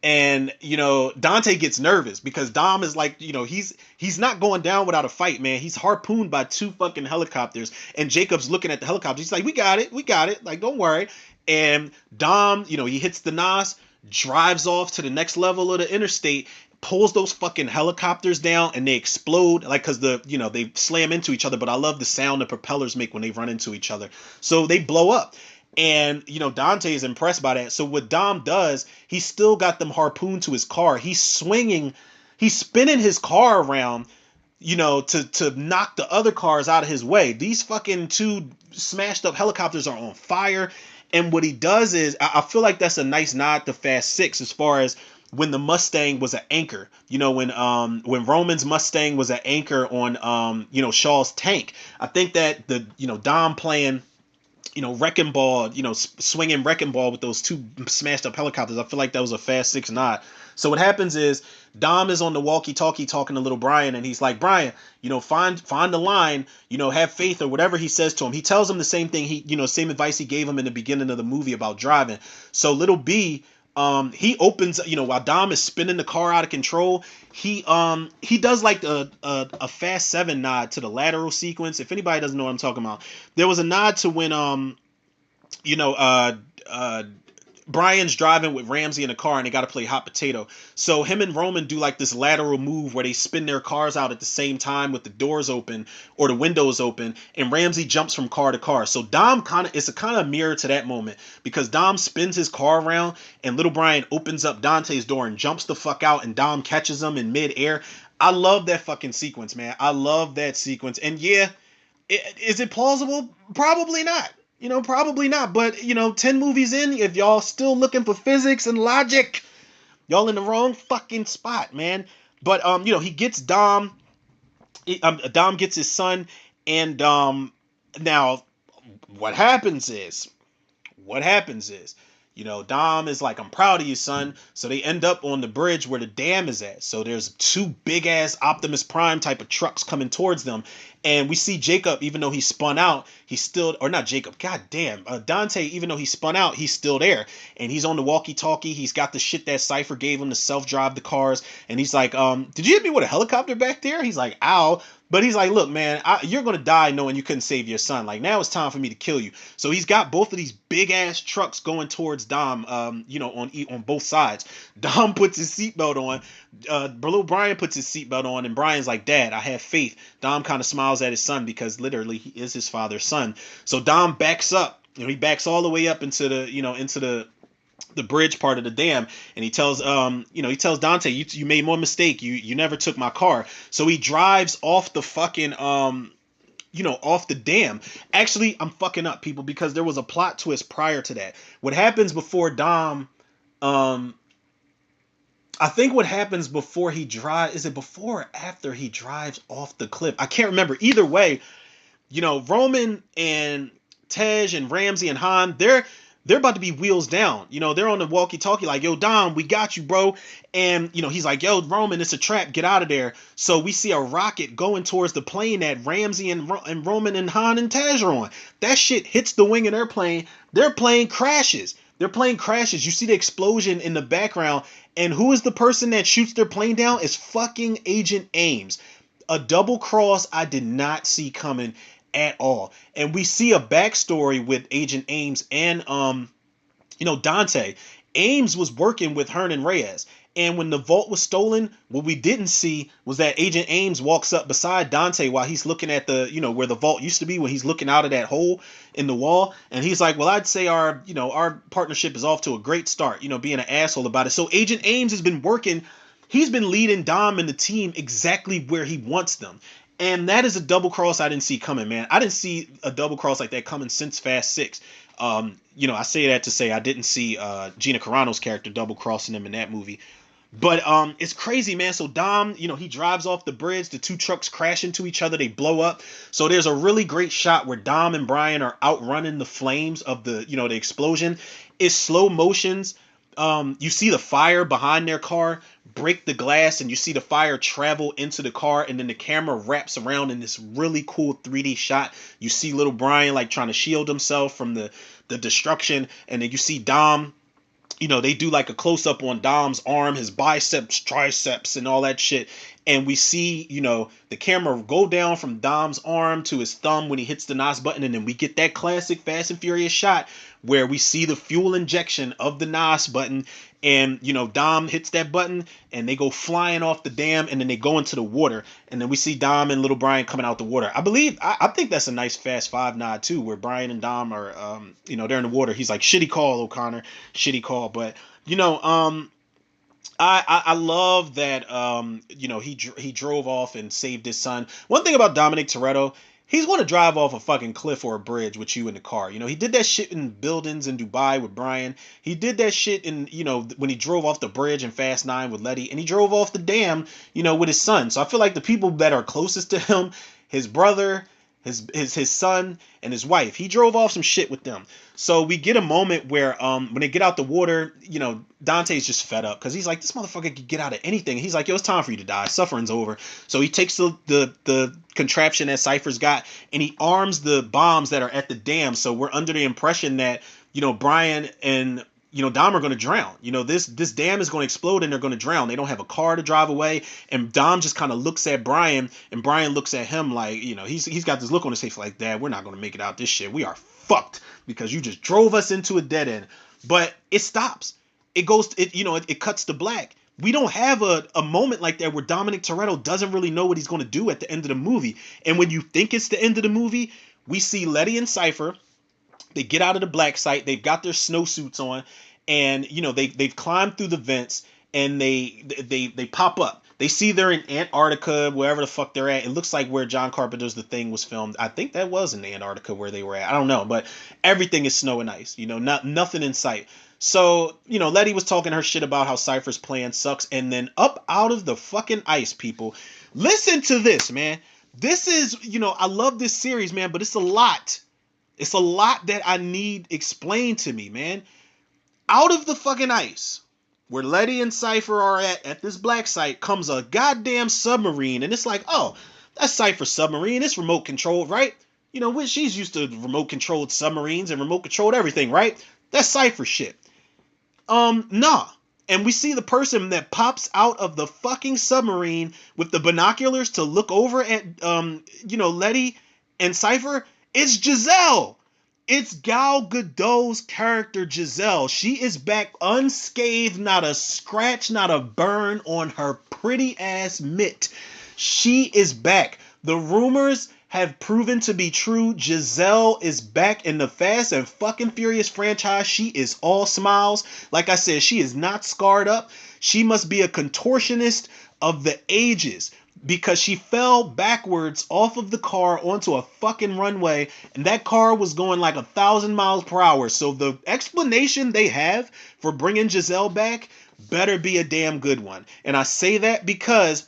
And Dante gets nervous because Dom is like, he's not going down without a fight, man. He's harpooned by two fucking helicopters, and Jacob's looking at the helicopters. He's like, we got it, like, don't worry. And Dom, he hits the NOS, drives off to the next level of the interstate, pulls those fucking helicopters down, and they explode, like, because they slam into each other. But I love the sound the propellers make when they run into each other, so they blow up. And, Dante is impressed by that. So what Dom does, he's still got them harpooned to his car. He's spinning his car around, to knock the other cars out of his way. These fucking two smashed up helicopters are on fire. And what he does is, I feel like that's a nice nod to Fast 6 as far as when the Mustang was an anchor. When Roman's Mustang was an anchor on, Shaw's tank. I think that Dom playing Wrecking Ball, swinging Wrecking Ball with those two smashed up helicopters. I feel like that was a Fast 6 nod. So what happens is Dom is on the walkie-talkie talking to little Brian, and he's like, "Brian, find the line, have faith," or whatever he says to him. He tells him the same thing same advice he gave him in the beginning of the movie about driving. So little B, he opens, while Dom is spinning the car out of control, he does like a Fast 7 nod to the lateral sequence. If anybody doesn't know what I'm talking about, there was a nod to when Brian's driving with Ramsey in a car and they got to play hot potato. So him and Roman do like this lateral move where they spin their cars out at the same time with the doors open or the windows open, and Ramsey jumps from car to car. So Dom it's a kind of mirror to that moment because Dom spins his car around and little Brian opens up Dante's door and jumps the fuck out, and Dom catches him in midair. I love that fucking sequence, man. I love that sequence. And yeah, is it plausible? Probably not. Probably not. But, 10 movies in, if y'all still looking for physics and logic, y'all in the wrong fucking spot, man. But, he gets Dom. Dom gets his son. And now what happens is, Dom is like, "I'm proud of you, son." So they end up on the bridge where the dam is at. So there's two big ass Optimus Prime type of trucks coming towards them. And we see Jacob, even though he spun out, he's still, or not Jacob, god damn, Dante, even though he spun out, he's still there. And he's on the walkie-talkie. He's got the shit that Cypher gave him to self-drive the cars. And he's like, "Did you hit me with a helicopter back there?" He's like, "Ow." But he's like, look, man, you're gonna die knowing you couldn't save your son. Like now it's time for me to kill you. So he's got both of these big ass trucks going towards Dom. On both sides. Dom puts his seatbelt on. Little Brian puts his seatbelt on, and Brian's like, Dad, I have faith. Dom kind of smiles at his son because literally he is his father's son. So Dom backs up. He backs all the way up into the bridge part of the dam, and he tells Dante, you made more mistake. You never took my car. So he drives off the fucking off the dam. Actually, I'm fucking up, people, because there was a plot twist prior to that. What happens before Dom I think what happens before he drives, is it before or after he drives off the cliff? I can't remember. Either way, Roman and Tej and Ramsey and Han, they're about to be wheels down. They're on the walkie-talkie like, yo, Dom, we got you, bro. And, he's like, yo, Roman, it's a trap. Get out of there. So we see a rocket going towards the plane that Ramsey and Roman and Han and Tej are on. That shit hits the wing of their plane. Their plane crashes. Their plane crashes. You see the explosion in the background. And who is the person that shoots their plane down? It's fucking Agent Ames. A double cross I did not see coming at all. And we see a backstory with Agent Ames and Dante. Ames was working with Hernan Reyes. And when the vault was stolen, what we didn't see was that Agent Ames walks up beside Dante while he's looking at the, where the vault used to be, when he's looking out of that hole in the wall. And he's like, well, I'd say our partnership is off to a great start, being an asshole about it. So Agent Ames has been working. He's been leading Dom and the team exactly where he wants them. And that is a double cross I didn't see coming, man. I didn't see a double cross like that coming since Fast 6. I say that to say I didn't see Gina Carano's character double crossing him in that movie. But it's crazy, man. So Dom, he drives off the bridge. The two trucks crash into each other. They blow up. So there's a really great shot where Dom and Brian are outrunning the flames of the explosion. It's slow motions. You see the fire behind their car break the glass, and you see the fire travel into the car, and then the camera wraps around in this really cool 3D shot. You see little Brian like trying to shield himself from the destruction, and then you see Dom. They do like a close up on Dom's arm, his biceps, triceps, and all that shit. And we see, the camera go down from Dom's arm to his thumb when he hits the NOS button. And then we get that classic Fast and Furious shot where we see the fuel injection of the NOS button. And, Dom hits that button and they go flying off the dam, and then they go into the water. And then we see Dom and little Brian coming out the water. I think that's a nice Fast 5 nod too, where Brian and Dom are, they're in the water. He's like, shitty call, O'Connor, shitty call. But, I love that, he drove off and saved his son. One thing about Dominic Toretto, he's going to drive off a fucking cliff or a bridge with you in the car. He did that shit in buildings in Dubai with Brian. He did that shit in, when he drove off the bridge in Fast 9 with Letty. And he drove off the dam, with his son. So I feel like the people that are closest to him, his brother, his son, and his wife, he drove off some shit with them. So we get a moment where when they get out the water, Dante's just fed up because he's like, this motherfucker could get out of anything. He's like, yo, it's time for you to die. Suffering's over. So he takes the contraption that Cypher's got, and he arms the bombs that are at the dam. So we're under the impression that Brian and Dom are going to drown. This dam is going to explode and they're going to drown. They don't have a car to drive away. And Dom just kind of looks at Brian, and Brian looks at him like, he's got this look on his face like, Dad, we're not going to make it out this shit. We are fucked because you just drove us into a dead end. But it stops. It goes, it cuts to black. We don't have a moment like that where Dominic Toretto doesn't really know what he's going to do at the end of the movie. And when you think it's the end of the movie, we see Letty and Cypher. They get out of the black site. They've got their snowsuits on, and they've climbed through the vents, and they pop up. They see they're in Antarctica, wherever the fuck they're at. It looks like where John Carpenter's The Thing was filmed. I think that was in Antarctica where they were at. I don't know, but everything is snow and ice. Nothing in sight. So, Letty was talking her shit about how Cypher's plan sucks, and then up out of the fucking ice, people. Listen to this, man. This is, I love this series, man, but it's a lot. It's a lot that I need explained to me, man. Out of the fucking ice, where Letty and Cypher are at this black site, comes a goddamn submarine. And it's like, oh, that's Cypher's submarine. It's remote controlled, right? She's used to remote controlled submarines and remote controlled everything, right? That's Cypher shit. Nah. And we see the person that pops out of the fucking submarine with the binoculars to look over at, Letty and Cypher. It's Giselle. It's Gal Gadot's character, Giselle. She is back unscathed, not a scratch, not a burn on her pretty ass mitt. She is back. The rumors have proven to be true. Giselle is back in the Fast and fucking Furious franchise. She is all smiles. Like I said, she is not scarred up. She must be a contortionist of the ages because she fell backwards off of the car onto a fucking runway, and that car was going like 1,000 miles per hour. So the explanation they have for bringing Giselle back better be a damn good one. And I say that because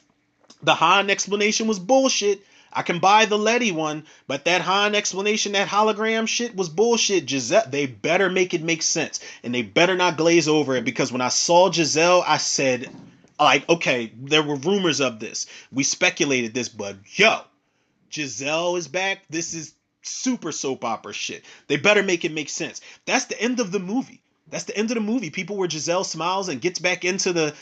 the Han explanation was bullshit. I can buy the Letty one, but that Han explanation, that hologram shit was bullshit. Giselle, they better make it make sense, and they better not glaze over it, because when I saw Giselle, I said, like, okay, there were rumors of this. We speculated this, but yo, Giselle is back. This is super soap opera shit. They better make it make sense. That's the end of the movie. That's the end of the movie. People where Giselle smiles and gets back into the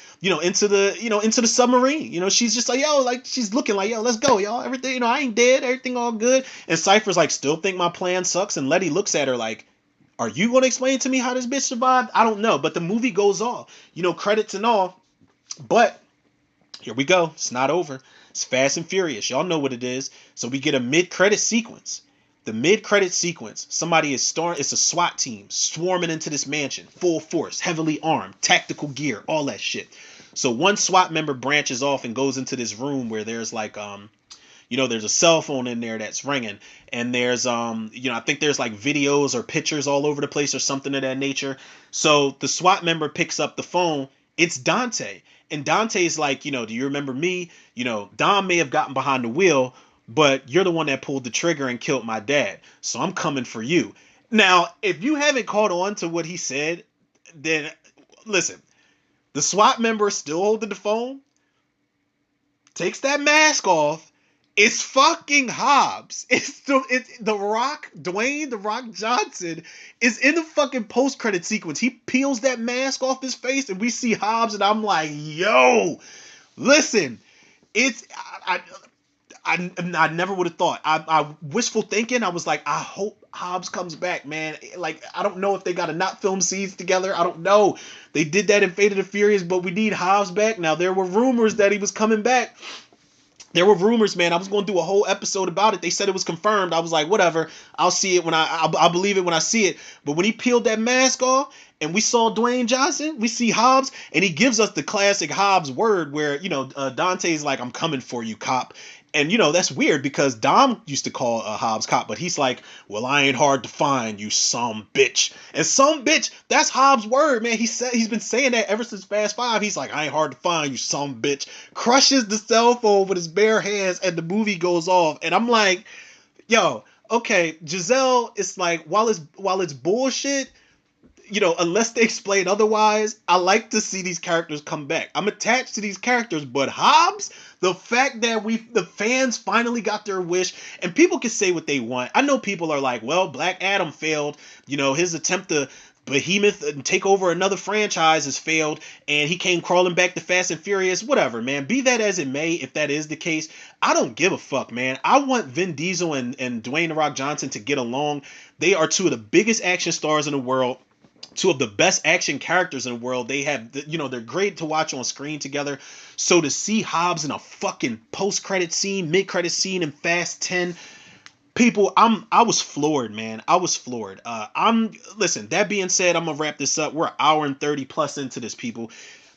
submarine. She's just like, yo, like, she's looking like, yo, let's go, y'all. Everything, I ain't dead. Everything all good. And Cypher's like, still think my plan sucks. And Letty looks at her like, are you going to explain to me how this bitch survived? I don't know. But the movie goes on, credits and all. But here we go. It's not over. It's Fast and Furious. Y'all know what it is. So we get a mid-credit sequence. The mid-credit sequence, somebody is it's a SWAT team swarming into this mansion, full force, heavily armed, tactical gear, all that shit. So one SWAT member branches off and goes into this room where there's like, there's a cell phone in there that's ringing, and there's, I think there's like videos or pictures all over the place or something of that nature. So the SWAT member picks up the phone. It's Dante. And Dante's like, do you remember me? Dom may have gotten behind the wheel, but you're the one that pulled the trigger and killed my dad. So I'm coming for you. Now, if you haven't caught on to what he said, then listen, the SWAT member still holding the phone, takes that mask off. It's fucking Hobbs. It's the Rock, Dwayne The Rock Johnson is in the fucking post-credit sequence. He peels that mask off his face and we see Hobbs, and I'm like, yo, listen, I never would have thought. I wishful thinking. I was like, I hope Hobbs comes back, man. Like, I don't know if they got to not film scenes together. I don't know. They did that in Fate of the Furious, but we need Hobbs back. Now, there were rumors that he was coming back. There were rumors, man. I was going to do a whole episode about it. They said it was confirmed. I was like, whatever. I'll see it when I'll believe it when I see it. But when he peeled that mask off and we saw Dwayne Johnson, we see Hobbs, and he gives us the classic Hobbs word where, Dante's like, I'm coming for you, cop. And, that's weird because Dom used to call Hobbs cop, but he's like, well, I ain't hard to find, you some bitch. And some bitch, that's Hobbs' word, man. He's been saying that ever since Fast 5. He's like, I ain't hard to find, you some bitch. Crushes the cell phone with his bare hands, and the movie goes off. And I'm like, yo, okay, Giselle, it's like, while it's bullshit, unless they explain otherwise, I like to see these characters come back. I'm attached to these characters, but Hobbs, the fact that the fans finally got their wish, and people can say what they want. I know people are like, well, Black Adam failed. His attempt to behemoth and take over another franchise has failed, and he came crawling back to Fast and Furious. Whatever, man. Be that as it may, if that is the case, I don't give a fuck, man. I want Vin Diesel and Dwayne The Rock Johnson to get along. They are two of the biggest action stars in the world. Two of the best action characters in the world. They have, they're great to watch on screen together. So to see Hobbs in a fucking post-credit scene, mid-credit scene in Fast 10, people, I was floored, man. I was floored. Listen, that being said, I'm gonna wrap this up. We're an hour and 30 plus into this, people.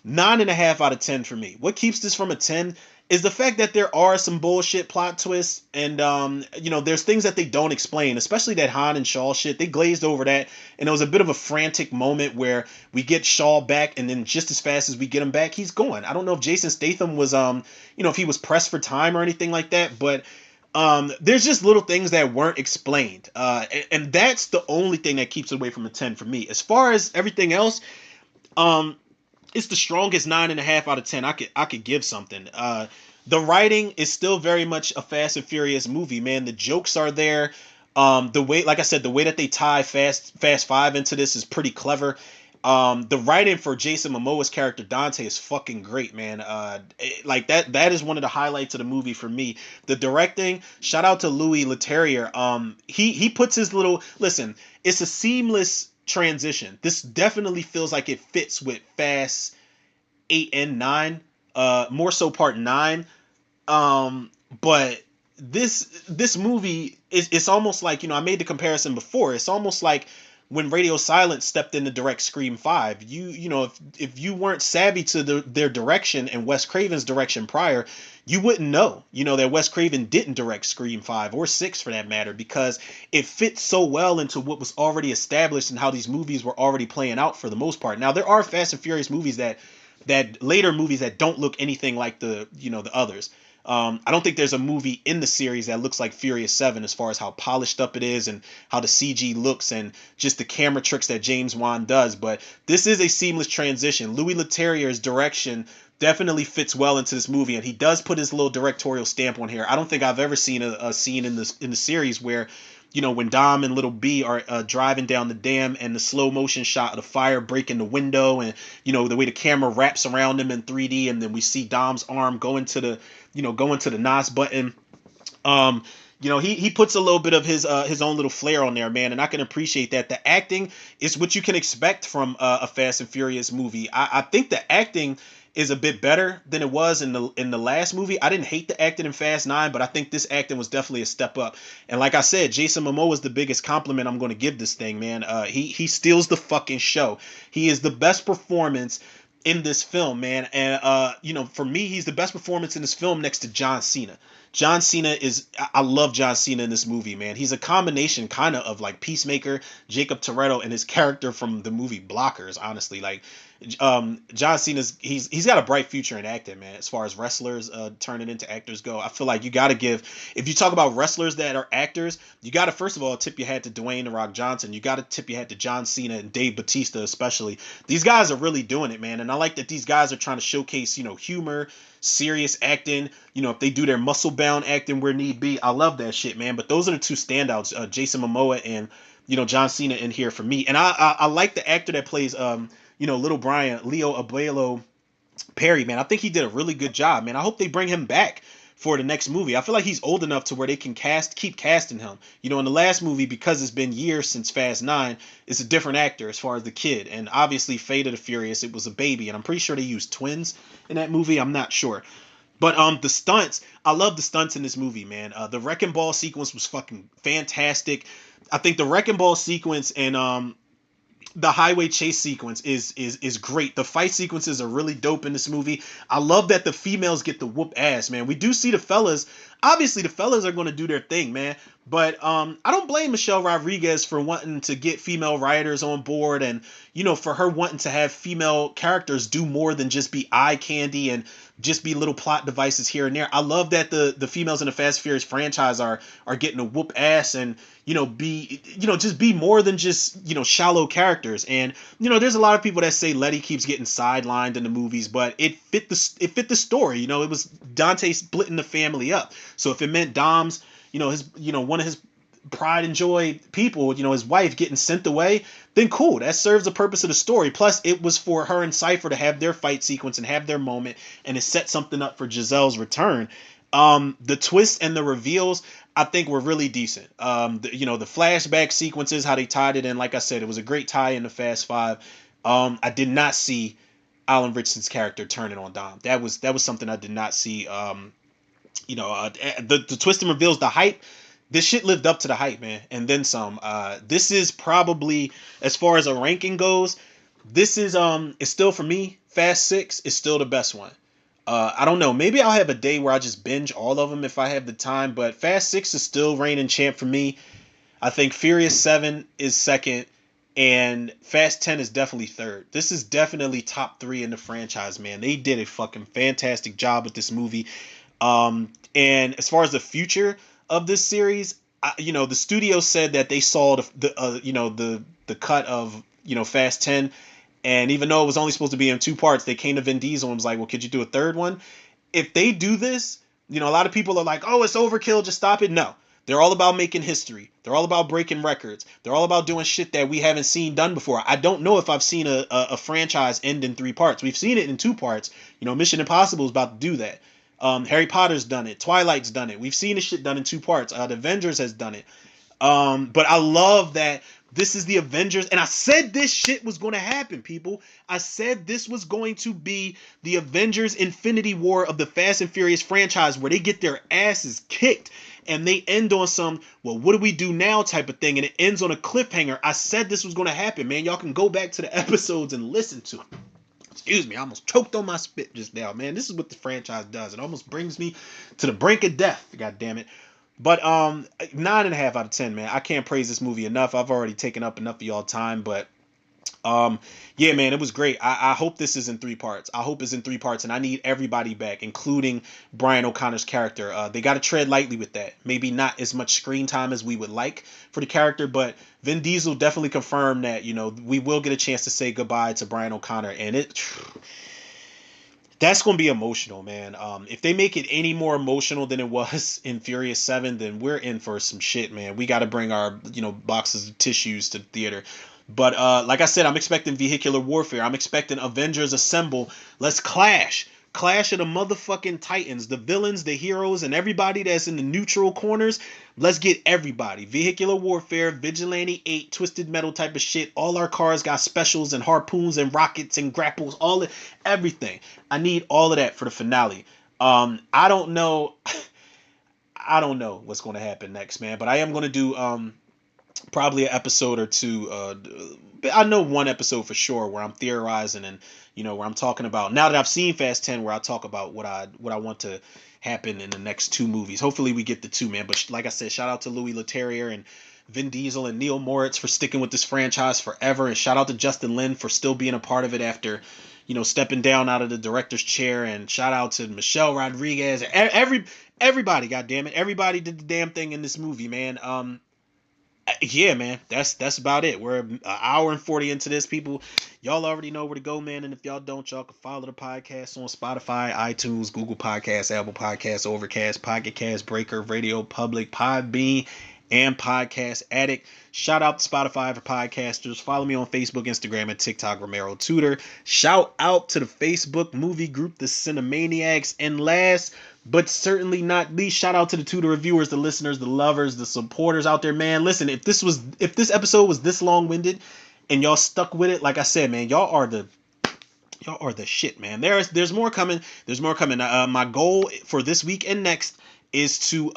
9.5 out of 10 for me. What keeps this from a 10 is the fact that there are some bullshit plot twists, and there's things that they don't explain, especially that Han and Shaw shit. They glazed over that, and it was a bit of a frantic moment where we get Shaw back, and then just as fast as we get him back, he's gone. I don't know if Jason Statham was if he was pressed for time or anything like that, but there's just little things that weren't explained, and that's the only thing that keeps it away from a 10 for me. As far as everything else, it's the strongest 9.5 out of 10 I could give something. The writing is still very much a Fast and Furious movie, man. The jokes are there. The way, like I said, the way that they tie Fast 5 into this is pretty clever. The writing for Jason Momoa's character Dante is fucking great, man. Like that is one of the highlights of the movie for me. The directing, shout out to Louis Leterrier. He puts his little listen. It's a seamless transition. This definitely feels like it fits with Fast 8 and 9. More so part 9. But this movie is it's almost like, I made the comparison before. It's almost like when Radio Silence stepped in to direct Scream 5. If you weren't savvy to their direction and Wes Craven's direction prior, you wouldn't know, that Wes Craven didn't direct Scream 5 or 6 for that matter, because it fits so well into what was already established and how these movies were already playing out for the most part. Now, there are Fast and Furious movies that later movies that don't look anything like the others. I don't think there's a movie in the series that looks like Furious 7 as far as how polished up it is and how the CG looks and just the camera tricks that James Wan does. But this is a seamless transition. Louis Leterrier's direction definitely fits well into this movie, and he does put his little directorial stamp on here. I don't think I've ever seen a scene in the series where, when Dom and Little B are driving down the dam and the slow motion shot of the fire breaking the window, and the way the camera wraps around them in 3D, and then we see Dom's arm go into the NOS button. He puts a little bit of his own little flair on there, man, and I can appreciate that. The acting is what you can expect from a Fast and Furious movie. I think the acting is a bit better than it was in the last movie. I didn't hate the acting in Fast 9, but I think this acting was definitely a step up. And like I said, Jason Momoa is the biggest compliment I'm going to give this thing, man. He steals the fucking show. He is the best performance in this film, man. And for me, he's the best performance in this film next to John Cena. John Cena I love John Cena in this movie, man. He's a combination kind of like Peacemaker, Jacob Toretto, and his character from the movie Blockers, honestly. Like, John Cena's, he's got a bright future in acting, man, as far as wrestlers turning into actors go. I feel like you got to if you talk about wrestlers that are actors, you got to, first of all, tip your hat to Dwayne "The Rock" Johnson. You got to tip your hat to John Cena and Dave Bautista, especially. These guys are really doing it, man. And I like that these guys are trying to showcase, humor, serious acting, if they do their muscle bound acting where need be. I love that shit, man. But those are the two standouts, Jason Momoa and, John Cena in here for me. And I like the actor that plays, little Brian, Leo Abuelo Perry, man. I think he did a really good job, man. I hope they bring him back for the next movie. I feel like he's old enough to where they can keep casting him. In the last movie, because it's been years since Fast 9, it's a different actor as far as the kid. And obviously, Fate of the Furious, it was a baby. And I'm pretty sure they used twins in that movie. I'm not sure. But the stunts, I love the stunts in this movie, man. The wrecking ball sequence was fucking fantastic. I think the wrecking ball sequence and the highway chase sequence is great. The fight sequences are really dope in this movie. I love that the females get to whoop ass, man. We do see the fellas. Obviously, the fellas are going to do their thing, man. But I don't blame Michelle Rodriguez for wanting to get female writers on board and, for her wanting to have female characters do more than just be eye candy and just be little plot devices here and there. I love that the females in the Fast and Furious franchise are getting to whoop ass and, just be more than just, shallow characters. And, there's a lot of people that say Letty keeps getting sidelined in the movies, but it fit the story. It was Dante splitting the family up. So if it meant Dom's, one of his pride and joy people, his wife getting sent away, then cool. That serves the purpose of the story. Plus, it was for her and Cypher to have their fight sequence and have their moment, and it set something up for Giselle's return. The twists and the reveals, I think, were really decent. The flashback sequences, how they tied it in, like I said, it was a great tie in the Fast Five. I did not see Alan Richardson's character turning on Dom. That was something I did not see. The twist and reveals, the hype. This shit lived up to the hype, man, and then some. This is probably, as far as a ranking goes, this is it's still, for me, Fast 6 is still the best one. I don't know, maybe I'll have a day where I just binge all of them if I have the time, but Fast 6 is still reigning champ for me. I think Furious 7 is second, and Fast 10 is definitely third. This is definitely top 3 in the franchise, man. They did a fucking fantastic job with this movie. And as far as the future of this series, the studio said that they saw the cut of Fast 10, and even though it was only supposed to be in 2 parts, they came to Vin Diesel and was like, "Well, could you do a third one?" If they do this, a lot of people are like, "Oh, it's overkill, just stop it." No, They're all about making history. They're all about breaking records. They're all about doing shit that we haven't seen done before. I don't know if I've seen a franchise end in 3 parts. We've seen it in 2 parts. You know, Mission Impossible is about to do that. Harry Potter's done it. Twilight's done it. We've seen this shit done in 2 parts. The Avengers has done it. But I love that this is the Avengers, and I said this shit was going to happen, people. I said this was going to be the Avengers Infinity War of the Fast and Furious franchise, where they get their asses kicked and they end on some, well, what do we do now type of thing, and it ends on a cliffhanger. I said this was going to happen, man. Y'all can go back to the episodes and listen to it. Excuse me, I almost choked on my spit just now, man. This is what the franchise does. It almost brings me to the brink of death, god damn it. But 9.5 out of 10, man. I can't praise this movie enough. I've already taken up enough of y'all time, but yeah, man, it was great. I hope this is in 3 parts. I hope it's in 3 parts, and I need everybody back, including Brian O'Connor's character. They got to tread lightly with that. Maybe not as much screen time as we would like for the character, but Vin Diesel definitely confirmed that, you know, we will get a chance to say goodbye to Brian O'Connor, and that's going to be emotional, man. If they make it any more emotional than it was in Furious 7, then we're in for some shit, man. We got to bring our, you know, boxes of tissues to the theater. But like I said, I'm expecting vehicular warfare. I'm expecting Avengers Assemble. Let's clash. Clash of the motherfucking titans, the villains, the heroes, and everybody that's in the neutral corners. Let's get everybody. Vehicular warfare, Vigilante 8, Twisted Metal type of shit. All our cars got specials and harpoons and rockets and grapples, everything. I need all of that for the finale. I don't know. I don't know what's going to happen next, man. But I am going to do probably an episode or two. I know one episode for sure where I'm theorizing and, you know, where I'm talking about, now that I've seen Fast 10, where I talk about what I want to happen in the next 2 movies. Hopefully we get the 2, man. But like I said, shout out to Louis Leterrier and Vin Diesel and Neil Moritz for sticking with this franchise forever, and shout out to Justin Lin for still being a part of it after, you know, stepping down out of the director's chair, and shout out to Michelle Rodriguez. Everybody, goddamn it, everybody did the damn thing in this movie, man. Yeah, man, that's about it. We're an hour and 40 into this, people. Y'all already know where to go, man. And if y'all don't, y'all can follow the podcast on Spotify, iTunes, Google Podcasts, Apple Podcasts, Overcast, Pocket Cast, Breaker, Radio Public, Podbean, and Podcast Addict. Shout out to Spotify for podcasters. Follow me on Facebook, Instagram, and TikTok, Romero Tudor. Shout out to the Facebook movie group, The Cinemaniacs. And last but certainly not least, shout out to the Tudor reviewers, the listeners, the lovers, the supporters out there, man. Listen, if this episode was this long-winded and y'all stuck with it, like I said, man, y'all are the shit, man. There's more coming. There's more coming. My goal for this week and next is to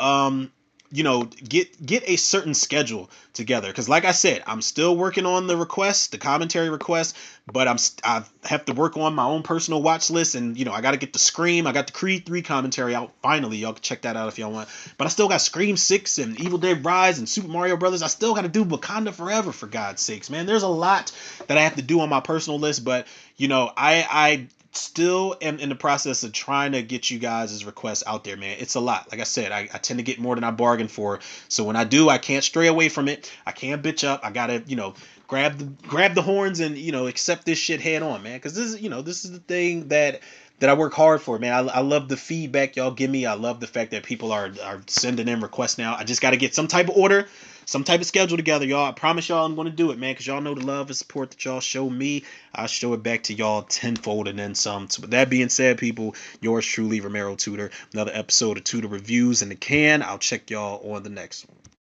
you know, get a certain schedule together, because like I said, I'm still working on the requests, the commentary requests, but I have to work on my own personal watch list, and you know, I got to get the Scream. I got the Creed 3 commentary out finally. Y'all can check that out if y'all want. But I still got Scream 6 and Evil Dead Rise and Super Mario Brothers. I still got to do Wakanda Forever, for God's sakes, man. There's a lot that I have to do on my personal list, but you know, I still am in the process of trying to get you guys' requests out there, man. It's a lot. Like I said, I tend to get more than I bargain for. So when I do, I can't stray away from it. I can't bitch up. I gotta, you know, grab the horns and, you know, accept this shit head on, man. Because this is the thing that I work hard for, man. I love the feedback y'all give me. I love the fact that people are sending in requests now. I just got to get some type of order, some type of schedule together, y'all. I promise y'all I'm going to do it, man, because y'all know the love and support that y'all show me. I'll show it back to y'all tenfold and then some. So with that being said, people, yours truly, Romero Tudor. Another episode of Tudor Reviews in the can. I'll check y'all on the next one.